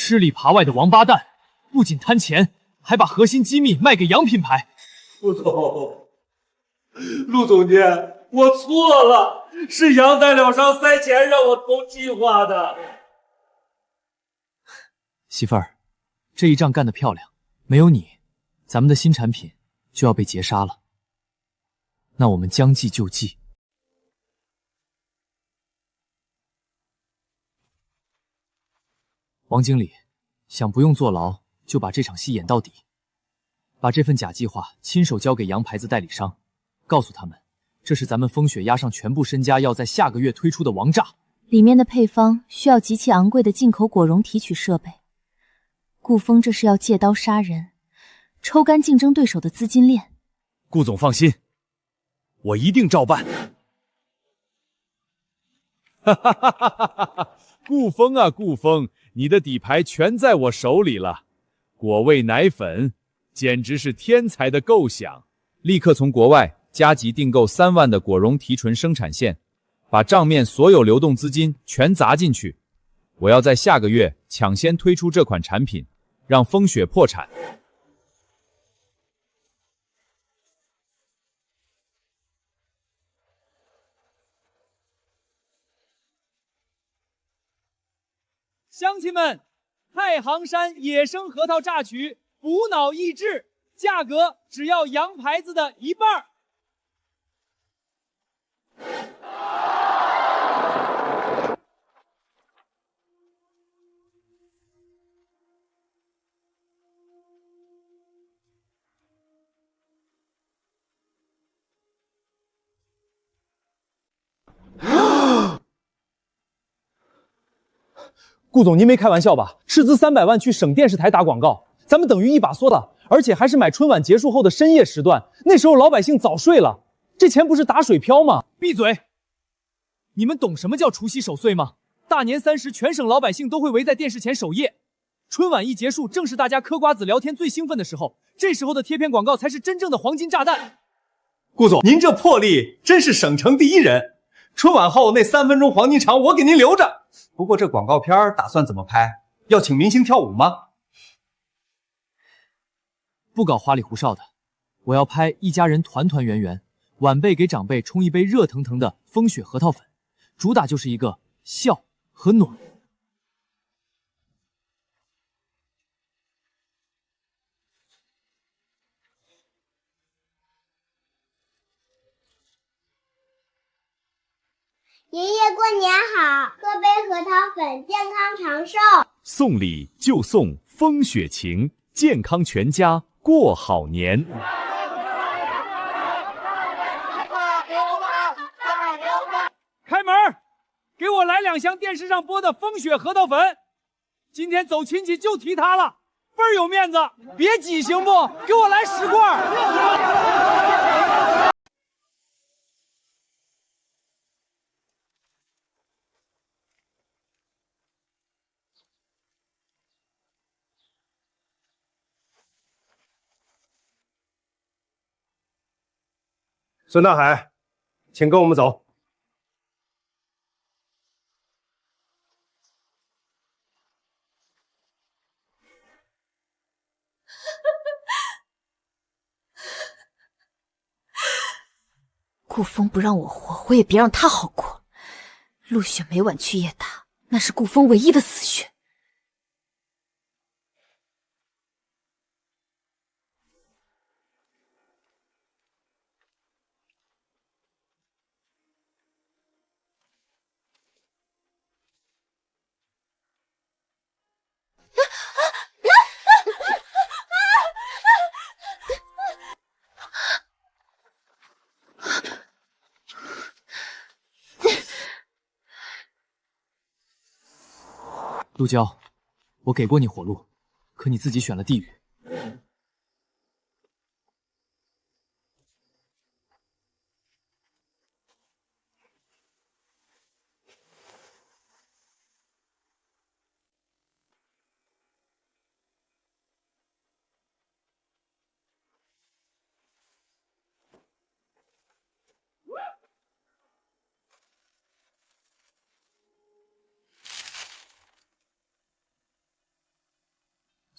吃里扒外的王八蛋，不仅贪钱，还把核心机密卖给洋品牌。陆总，陆总监，我错了，是杨代了商塞钱让我投计划的。媳妇儿，这一仗干得漂亮，没有你，咱们的新产品就要被截杀了。那我们将计就计。王经理，想不用坐牢，就把这场戏演到底。把这份假计划亲手交给洋牌子代理商，告诉他们，这是咱们风雪押上全部身家要在下个月推出的王炸。里面的配方需要极其昂贵的进口果蓉提取设备。顾风这是要借刀杀人，抽干竞争对手的资金链。顾总放心，我一定照办。哈哈哈哈哈哈！顾风啊，顾风，你的底牌全在我手里了。果味奶粉简直是天才的构想，立刻从国外加急订购3万的果蓉提纯生产线，把账面所有流动资金全砸进去。我要在下个月抢先推出这款产品，让风雪破产。乡亲们，太行山野生核桃榨取补脑益智，价格只要洋牌子的1半。顾总，您没开玩笑吧？斥资300万去省电视台打广告，咱们等于一把梭了，而且还是买春晚结束后的深夜时段，那时候老百姓早睡了，这钱不是打水漂吗？闭嘴！你们懂什么叫除夕守岁吗？大年30，全省老百姓都会围在电视前守夜。春晚一结束，正是大家嗑瓜子聊天最兴奋的时候，这时候的贴片广告才是真正的黄金炸弹。顾总，您这魄力真是省城第一人。春晚后那3分钟黄金场我给您留着。不过这广告片打算怎么拍？要请明星跳舞吗？不搞花里胡哨的，我要拍一家人团团圆圆，晚辈给长辈冲一杯热腾腾的风雪核桃粉，主打就是一个笑和暖。爷爷过年好，喝杯核桃粉，健康长寿。送礼就送风雪情，健康全家过好年。开门，给我来2箱电视上播的风雪核桃粉。今天走亲戚就提它了，倍儿有面子。别挤行不？给我来10罐。孙大海，请跟我们走。顾风不让我活，我也别让他好过。陆雪每晚去夜打，那是顾风唯一的死穴。陆娇，我给过你火路，可你自己选了地狱。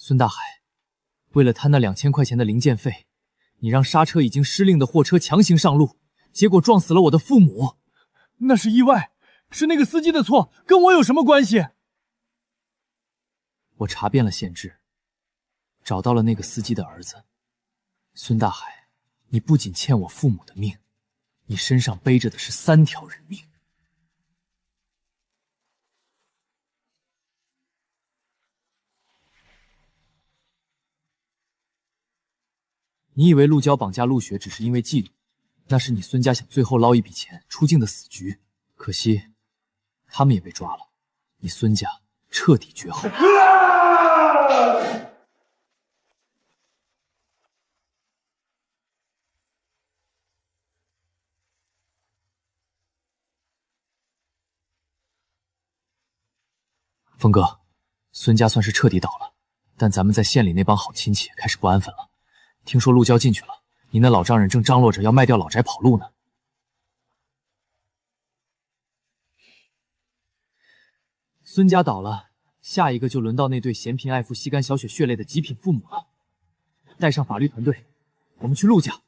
孙大海，为了贪那2000块钱的零件费，你让刹车已经失灵的货车强行上路，结果撞死了我的父母。那是意外，是那个司机的错，跟我有什么关系？我查遍了县志，找到了那个司机的儿子。孙大海，你不仅欠我父母的命，你身上背着的是3条人命。你以为陆娇绑架陆雪只是因为嫉妒，那是你孙家想最后捞一笔钱出境的死局。可惜，他们也被抓了，你孙家彻底绝后。峰哥，孙家算是彻底倒了，但咱们在县里那帮好亲戚开始不安分了。听说陆娇进去了，你那老丈人正张罗着要卖掉老宅跑路呢。孙家倒了，下一个就轮到那对嫌贫爱富、吸干小雪血泪的极品父母了。带上法律团队，我们去陆家。顾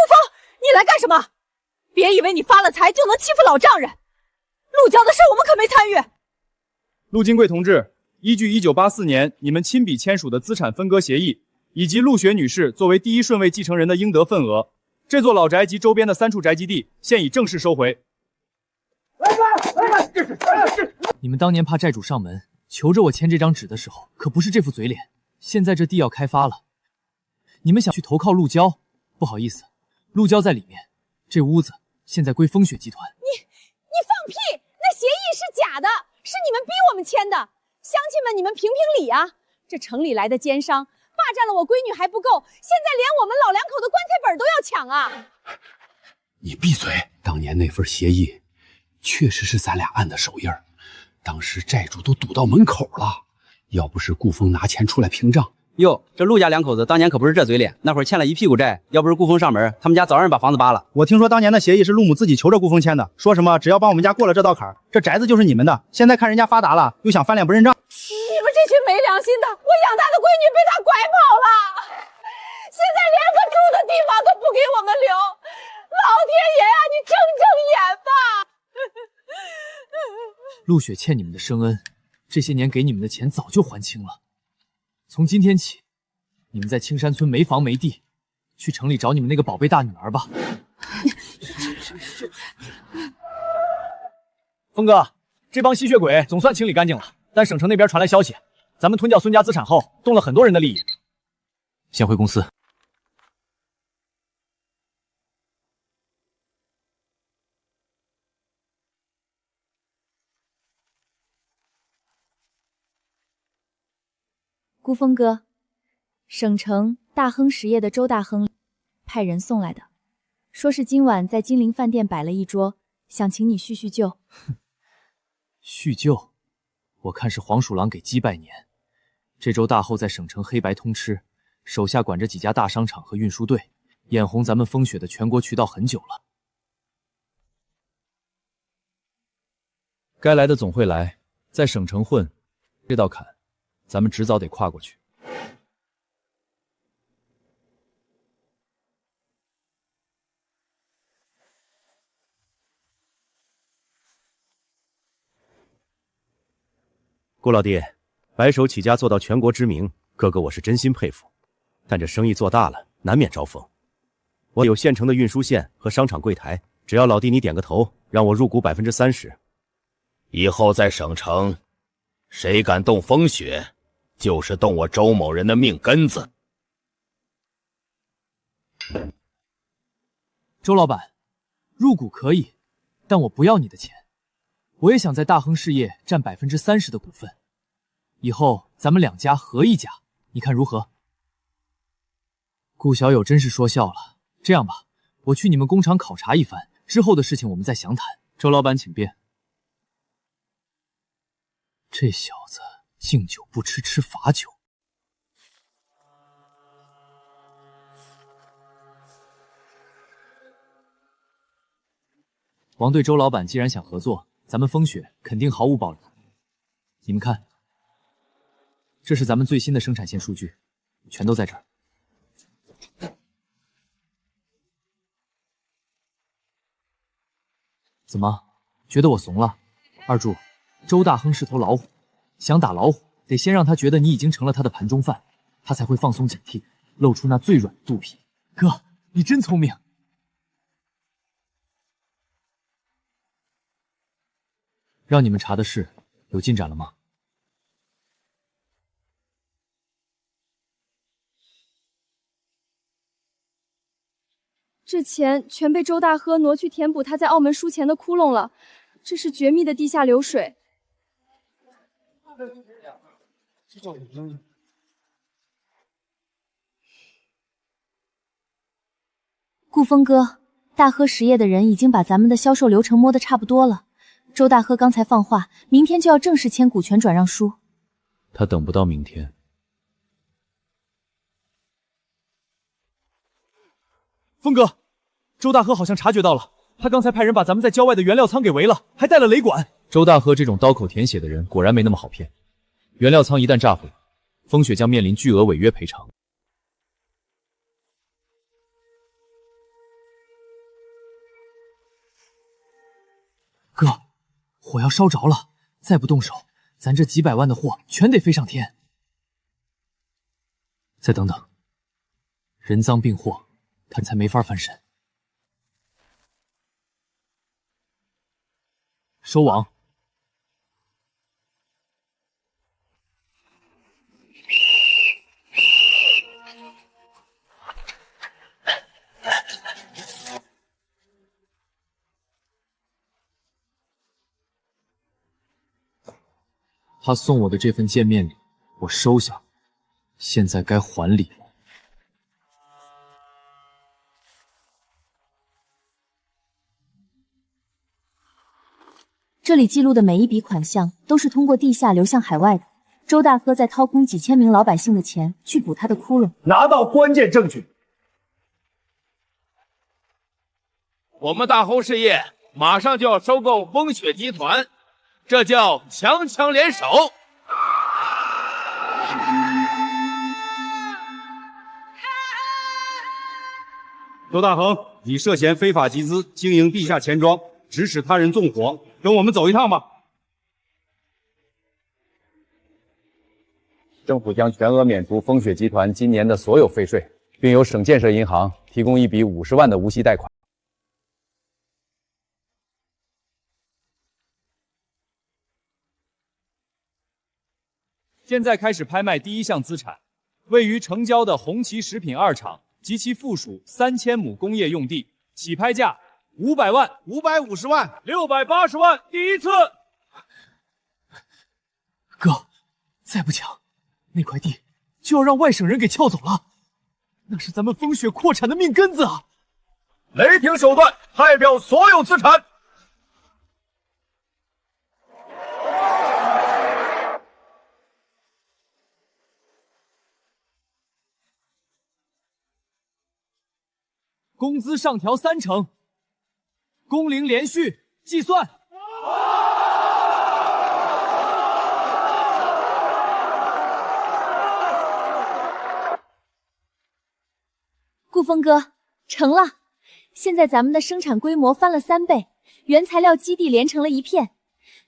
风，你来干什么？别以为你发了财就能欺负老丈人，陆家的事我们可没参与。陆金贵同志，依据1984年你们亲笔签署的资产分割协议，以及陆雪女士作为第1顺位继承人的应得份额，这座老宅及周边的3处宅基地现已正式收回。你们当年怕债主上门，求着我签这张纸的时候，可不是这副嘴脸。现在这地要开发了，你们想去投靠陆娇，不好意思，陆娇在里面，这屋子现在归风雪集团。你放屁！那协议是假的，是你们逼我们签的。乡亲们，你们评评理啊！这城里来的奸商霸占了我闺女还不够，现在连我们老两口的棺材本都要抢啊！你闭嘴！当年那份协议确实是咱俩按的手印儿，当时债主都堵到门口了，要不是顾风拿钱出来平账。哟，这陆家两口子当年可不是这嘴脸，那会儿欠了一屁股债，要不是顾风上门，他们家早让人把房子扒了。我听说当年的协议是陆母自己求着顾风签的，说什么只要帮我们家过了这道坎儿，这宅子就是你们的。现在看人家发达了，又想翻脸不认账。你们这群没良心的！我养大的闺女被他拐跑了，现在连个住的地方都不给我们留，老天爷啊，你睁睁眼吧！陆雪欠你们的生恩，这些年给你们的钱早就还清了。从今天起，你们在青山村没房没地，去城里找你们那个宝贝大女儿吧。峰哥，这帮吸血鬼总算清理干净了，但省城那边传来消息，咱们吞掉孙家资产后，动了很多人的利益。先回公司。孤峰哥，省城大亨实业的周大亨派人送来的，说是今晚在金陵饭店摆了一桌，想请你叙叙旧。叙旧？我看是黄鼠狼给鸡拜年。这周大后在省城黑白通吃，手下管着几家大商场和运输队，眼红咱们风雪的全国渠道很久了。该来的总会来，在省城混，这道坎咱们迟早得跨过去。顾老弟，白手起家做到全国知名，哥哥我是真心佩服。但这生意做大了，难免招风。我有现成的运输线和商场柜台，只要老弟你点个头，让我入股30%，以后在省城，谁敢动风雪，就是动我周某人的命根子。周老板，入股可以，但我不要你的钱。我也想在大亨事业占30%的股份，以后咱们2家合一家，你看如何？顾小友真是说笑了。这样吧，我去你们工厂考察一番，之后的事情我们再详谈。周老板请便。这小子敬酒不吃吃罚酒。王对周老板既然想合作，咱们风雪肯定毫无保留。你们看，这是咱们最新的生产线数据，全都在这儿。怎么，觉得我怂了？二柱，周大亨是头老虎，想打老虎，得先让他觉得你已经成了他的盘中饭，他才会放松警惕，露出那最软的肚皮。哥，你真聪明。让你们查的事有进展了吗？这钱全被周大亨挪去填补他在澳门输钱的窟窿了，这是绝密的地下流水。顾风哥，大喝实业的人已经把咱们的销售流程摸得差不多了。周大喝刚才放话，明天就要正式签股权转让书。他等不到明天。峰哥，周大河好像察觉到了，他刚才派人把咱们在郊外的原料仓给围了，还带了雷管。周大河这种刀口舔血的人果然没那么好骗，原料仓一旦炸毁，风雪将面临巨额违约赔偿。哥，火要烧着了，再不动手，咱这几百万的货全得飞上天。再等等，人赃并获，他才没法翻身。收网。他送我的这份见面礼，我收下，现在该还礼了。这里记录的每一笔款项都是通过地下流向海外的。周大哥在掏空几千名老百姓的钱去补他的窟窿。拿到关键证据。我们大红实业马上就要收购风雪集团，这叫强强联手。周大恒，你涉嫌非法集资，经营地下钱庄，指使他人纵火，跟我们走一趟吧。政府将全额免除风雪集团今年的所有费税，并由省建设银行提供一笔50万的无息贷款。现在开始拍卖第一项资产，位于城郊的红旗食品2厂及其附属3000亩工业用地，起拍价500万、550万、680万，第一次。哥，再不抢，那块地就要让外省人给撬走了，那是咱们风雪扩产的命根子啊！雷霆手段代表所有资产。工资上调3成，工龄连续计算。顾峰哥，成了！现在咱们的生产规模翻了3倍，原材料基地连成了一片，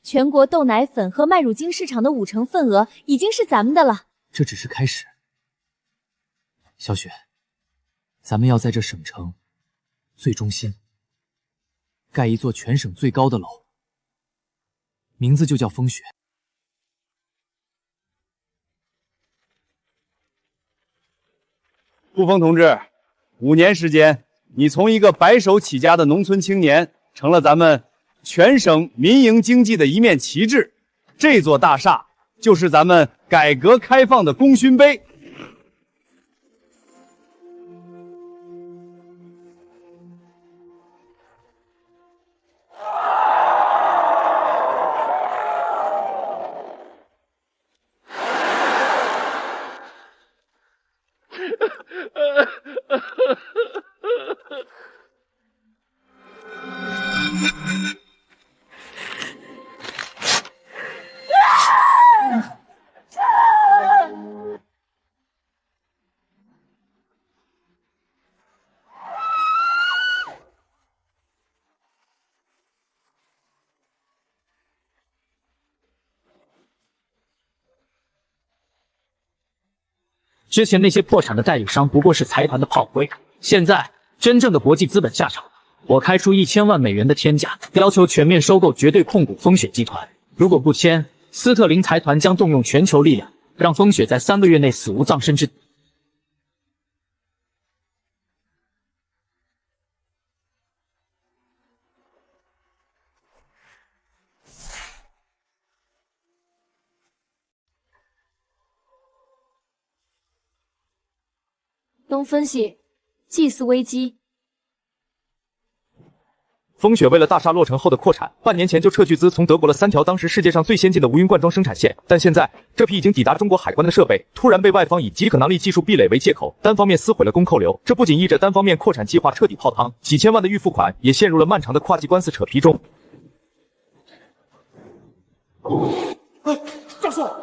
全国豆奶粉和麦乳精市场的50%份额已经是咱们的了。这只是开始，小雪，咱们要在这省城最中心盖一座全省最高的楼，名字就叫风雪。顾峰同志，5年时间，你从一个白手起家的农村青年，成了咱们全省民营经济的一面旗帜。这座大厦就是咱们改革开放的功勋碑。之前那些破产的代理商不过是财团的炮灰，现在真正的国际资本下场了。我开出1000万美元的天价，要求全面收购绝对控股风雪集团。如果不签，斯特林财团将动用全球力量，让风雪在3个月内死无葬身之地。东分析，祭祀危机。风雪为了大厦落成后的扩产，半年前就撤巨资从德国了3条当时世界上最先进的无云灌装生产线，但现在这批已经抵达中国海关的设备，突然被外方以极可囊力技术壁垒为借口，单方面撕毁了供扣流。这不仅意着单方面扩产计划彻底泡汤，几千万的预付款也陷入了漫长的跨境官司扯皮中。教授。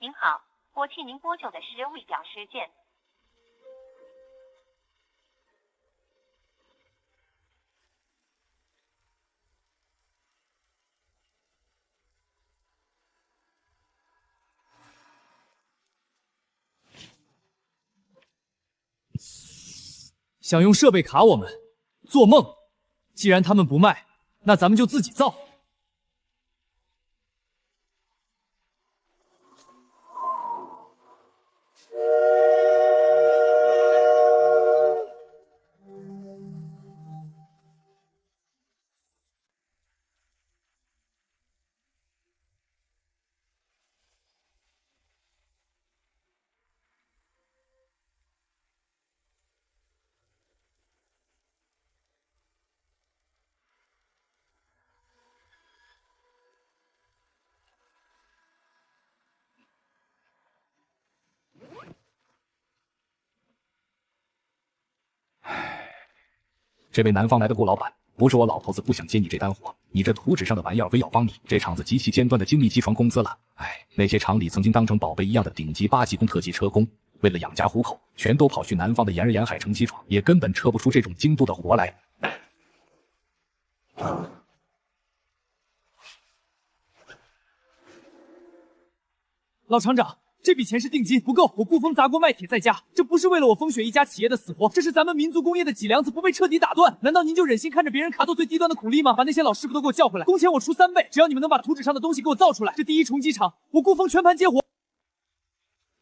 您好，我替您拨救的是魏表事件。想用设备卡我们，做梦！既然他们不卖，那咱们就自己造。这位南方来的顾老板，不是我老头子不想接你这单活，你这图纸上的玩意儿非要帮你，这厂子极其尖端的精密机床公司了。哎，那些厂里曾经当成宝贝一样的顶级8级工特级车工，为了养家糊口，全都跑去南方的沿儿沿海城机床，也根本车不出这种精度的活来。老厂长，这笔钱是定金，不够，我顾风砸锅卖铁在家，这不是为了我风雪一家企业的死活，这是咱们民族工业的脊梁子不被彻底打断。难道您就忍心看着别人卡做最低端的苦力吗？把那些老师傅都给我叫回来，工钱我出3倍，只要你们能把图纸上的东西给我造出来，这第一重机厂我顾风全盘接活。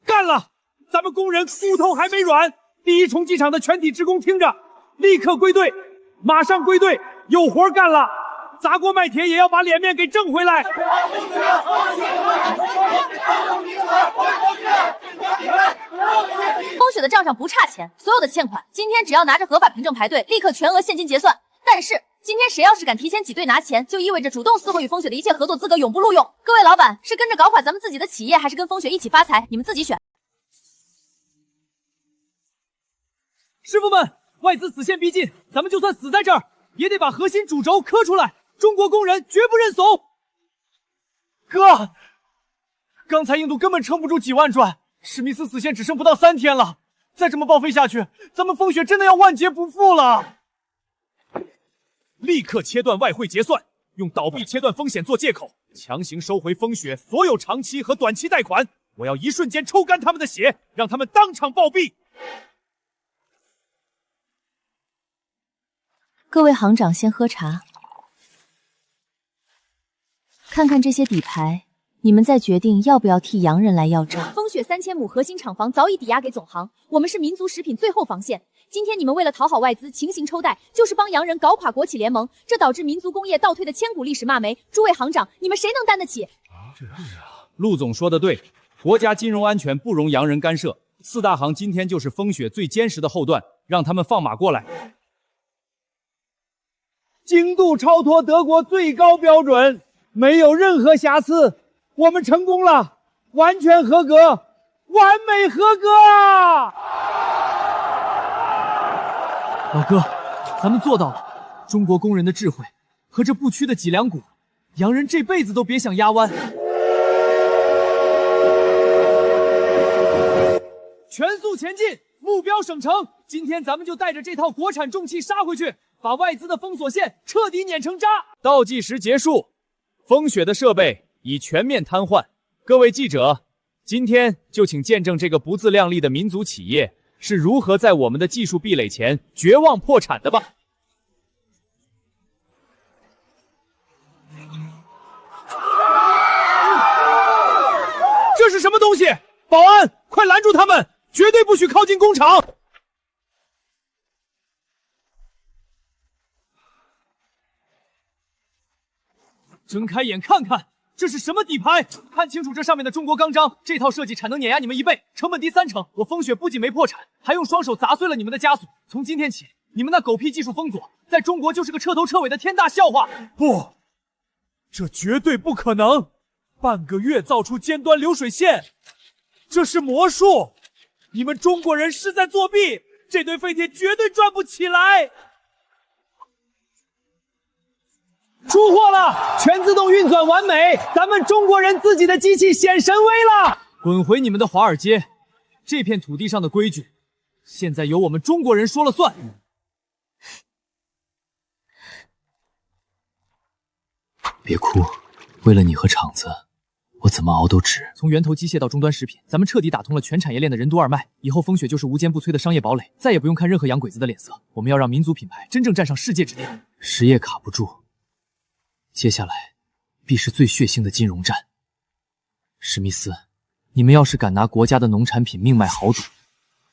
干了！咱们工人骨头还没软，第一重机厂的全体职工听着，立刻归队，马上归队，有活干了！砸锅卖铁也要把脸面给挣回来。风雪的账上不差钱，所有的欠款今天只要拿着合法凭证排队，立刻全额现金结算。但是今天谁要是敢提前挤兑拿钱，就意味着主动撕毁与风雪的一切合作资格，永不录用。各位老板，是跟着搞垮咱们自己的企业，还是跟风雪一起发财？你们自己选。师傅们，外资死线逼近，咱们就算死在这儿，也得把核心主轴磕出来。中国工人绝不认怂。哥，刚才印度根本撑不住几万砖，史密斯死线只剩不到3天了，再这么报废下去，咱们风雪真的要万劫不复了。立刻切断外汇结算，用倒闭切断风险做借口，强行收回风雪所有长期和短期贷款。我要一瞬间抽干他们的血，让他们当场暴毙。各位行长先喝茶，看看这些底牌，你们再决定要不要替洋人来要账。风雪3000亩核心厂房早已抵押给总行，我们是民族食品最后防线。今天你们为了讨好外资强行抽贷，就是帮洋人搞垮国企联盟，这导致民族工业倒退的千古历史骂没。诸位行长，你们谁能担得起？陆总说的对，国家金融安全不容洋人干涉。4大行今天就是风雪最坚实的后段，让他们放马过来。精度超脱德国最高标准，没有任何瑕疵，我们成功了，完全合格，完美合格啊！老哥，咱们做到了，中国工人的智慧和这不屈的脊梁骨，洋人这辈子都别想压弯。全速前进，目标省城。今天咱们就带着这套国产重器杀回去，把外资的封锁线彻底碾成渣。倒计时结束，风雪的设备已全面瘫痪。各位记者，今天就请见证这个不自量力的民族企业是如何在我们的技术壁垒前绝望破产的吧。这是什么东西？保安，快拦住他们！绝对不许靠近工厂！睁开眼看看，这是什么底牌？看清楚这上面的中国钢章，这套设计产能碾压你们1倍，成本低30%。我风雪不仅没破产，还用双手砸碎了你们的枷锁。从今天起，你们那狗屁技术封锁，在中国就是个彻头彻尾的天大笑话。不，这绝对不可能！半个月造出尖端流水线，这是魔术！你们中国人是在作弊，这堆废铁绝对转不起来。出货了，全自动运转完美，咱们中国人自己的机器显神威了！滚回你们的华尔街，这片土地上的规矩，现在由我们中国人说了算。别哭，为了你和厂子，我怎么熬都值。从源头机械到终端食品，咱们彻底打通了全产业链的任督二脉。以后风雪就是无坚不摧的商业堡垒，再也不用看任何洋鬼子的脸色。我们要让民族品牌真正站上世界之巅。实业卡不住，接下来必是最血腥的金融战。史密斯，你们要是敢拿国家的农产品命脉豪赌，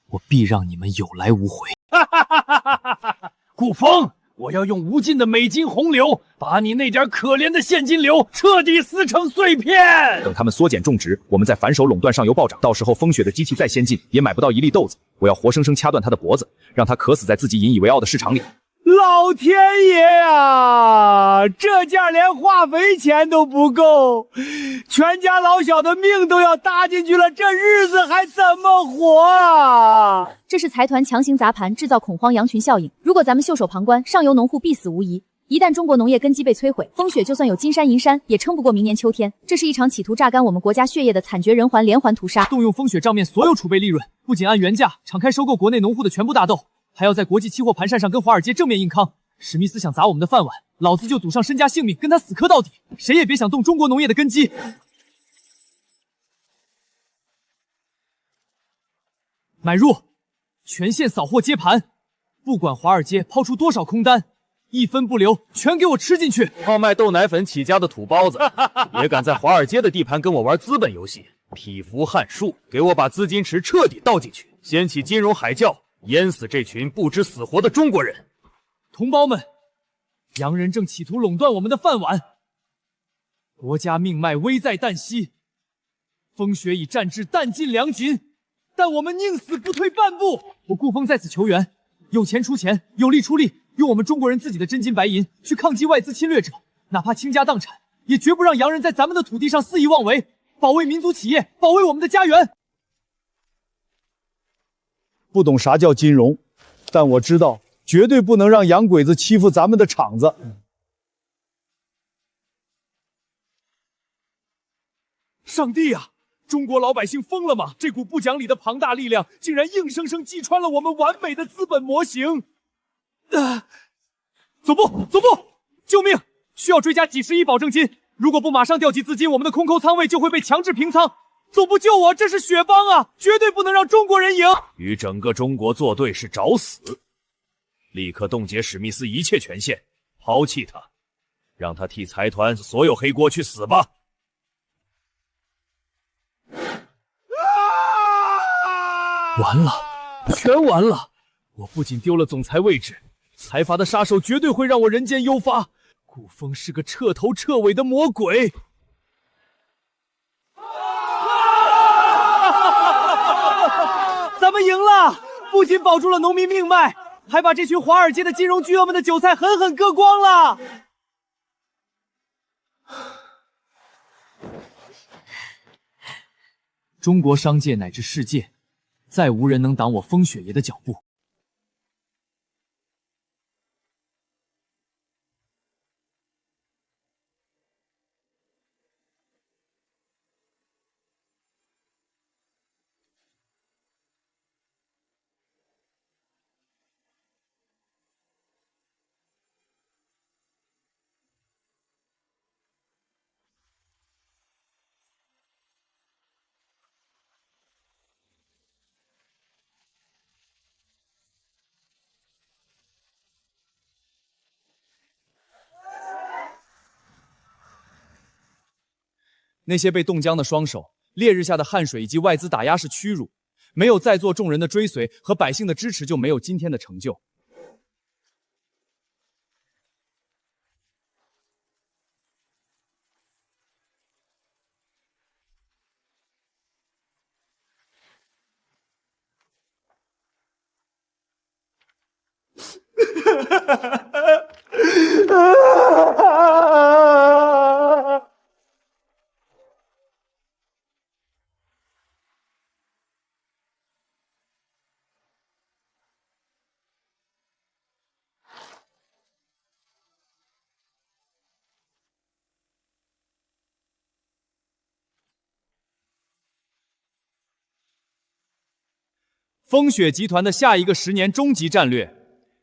我必让你们有来无回。顾风，我要用无尽的美金洪流，把你那点可怜的现金流彻底撕成碎片。等他们缩减种植，我们再反手垄断上游暴涨，到时候风雪的机器再先进，也买不到一粒豆子。我要活生生掐断他的脖子，让他渴死在自己引以为傲的市场里。老天爷啊，这价连化肥钱都不够，全家老小的命都要搭进去了，这日子还怎么活啊？这是财团强行砸盘，制造恐慌羊群效应。如果咱们袖手旁观，上游农户必死无疑。一旦中国农业根基被摧毁，风雪就算有金山银山，也撑不过明年秋天。这是一场企图榨干我们国家血液的惨绝人寰连环屠杀。动用风雪账面所有储备利润，不仅按原价敞开收购国内农户的全部大豆，还要在国际期货盘扇上跟华尔街正面硬抗。史密斯想砸我们的饭碗，老子就赌上身家性命跟他死磕到底，谁也别想动中国农业的根基。买入，全线扫货接盘，不管华尔街抛出多少空单，一分不留，全给我吃进去！靠卖豆奶粉起家的土包子，也敢在华尔街的地盘跟我玩资本游戏，匹夫撼树！给我把资金池彻底倒进去，掀起金融海啸，淹死这群不知死活的中国人！同胞们，洋人正企图垄断我们的饭碗，国家命脉危在旦夕。风雪已战至弹尽粮尽，但我们宁死不退半步。我顾风在此求援，有钱出钱，有力出力，用我们中国人自己的真金白银去抗击外资侵略者，哪怕倾家荡产，也绝不让洋人在咱们的土地上肆意妄为，保卫民族企业，保卫我们的家园。不懂啥叫金融，但我知道绝对不能让洋鬼子欺负咱们的厂子。上帝啊！中国老百姓疯了吗？这股不讲理的庞大力量，竟然硬生生击穿了我们完美的资本模型。总部，总部，救命！需要追加几十亿保证金，如果不马上调集资金，我们的空抠仓位就会被强制平仓。总部救我，这是雪邦啊，绝对不能让中国人赢！与整个中国作对是找死！立刻冻结史密斯一切权限，抛弃他，让他替财团所有黑锅去死吧！完了，全完了！我不仅丢了总裁位置，财阀的杀手绝对会让我人间忧发。顾风是个彻头彻尾的魔鬼！咱们赢了，不仅保住了农民命脉，还把这群华尔街的金融巨鳄们的韭菜狠狠割光了。中国商界乃至世界，再无人能挡我风雪爷的脚步。那些被冻僵的双手、烈日下的汗水以及外资打压是屈辱，没有在座众人的追随和百姓的支持，就没有今天的成就。风雪集团的下一个10年终极战略，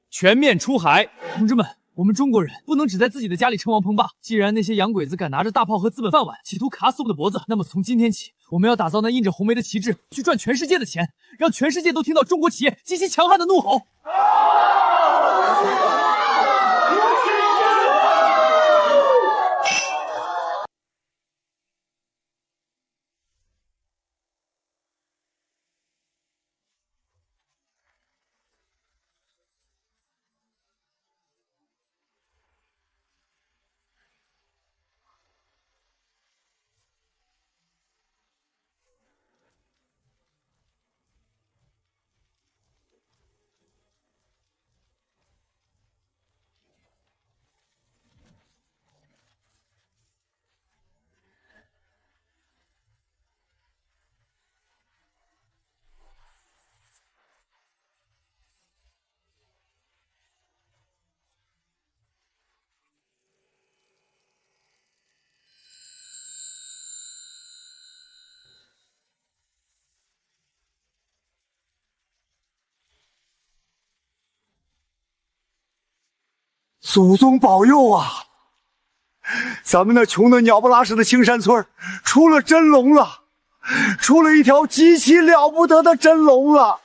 全面出海。同志们，我们中国人不能只在自己的家里称王称霸。既然那些洋鬼子敢拿着大炮和资本饭碗，企图卡死我们的脖子，那么从今天起，我们要打造那印着红梅的旗帜，去赚全世界的钱，让全世界都听到中国企业极其强悍的怒吼。祖宗保佑啊！咱们那穷的鸟不拉屎的青山村出了真龙了，出了一条极其了不得的真龙了。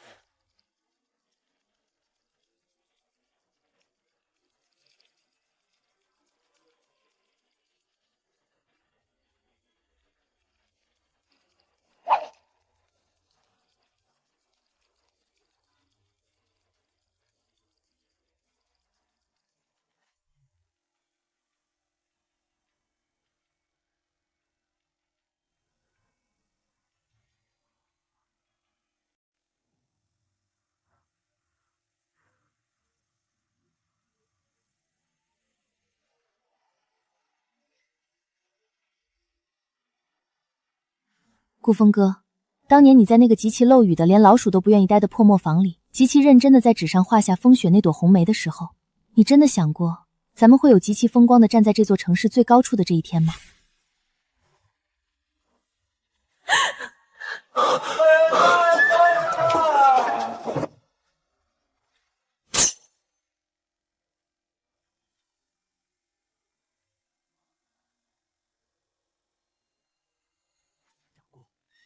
顾风哥，当年你在那个极其漏雨的连老鼠都不愿意待的破磨坊里，极其认真的在纸上画下风雪那朵红梅的时候，你真的想过咱们会有极其风光的站在这座城市最高处的这一天吗？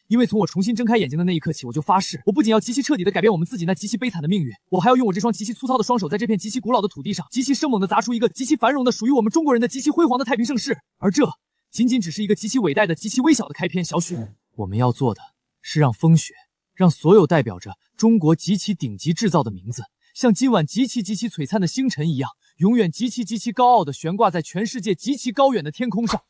因为从我重新睁开眼睛的那一刻起，我就发誓，我不仅要极其彻底的改变我们自己那极其悲惨的命运，我还要用我这双极其粗糙的双手，在这片极其古老的土地上，极其生猛的砸出一个极其繁荣的、属于我们中国人的极其辉煌的太平盛世。而这仅仅只是一个极其伟大的、极其微小的开篇。小雪，我们要做的是让风雪，让所有代表着中国极其顶级制造的名字，像今晚极其璀璨的星辰一样，永远极其高傲的悬挂在全世界极其高远的天空上。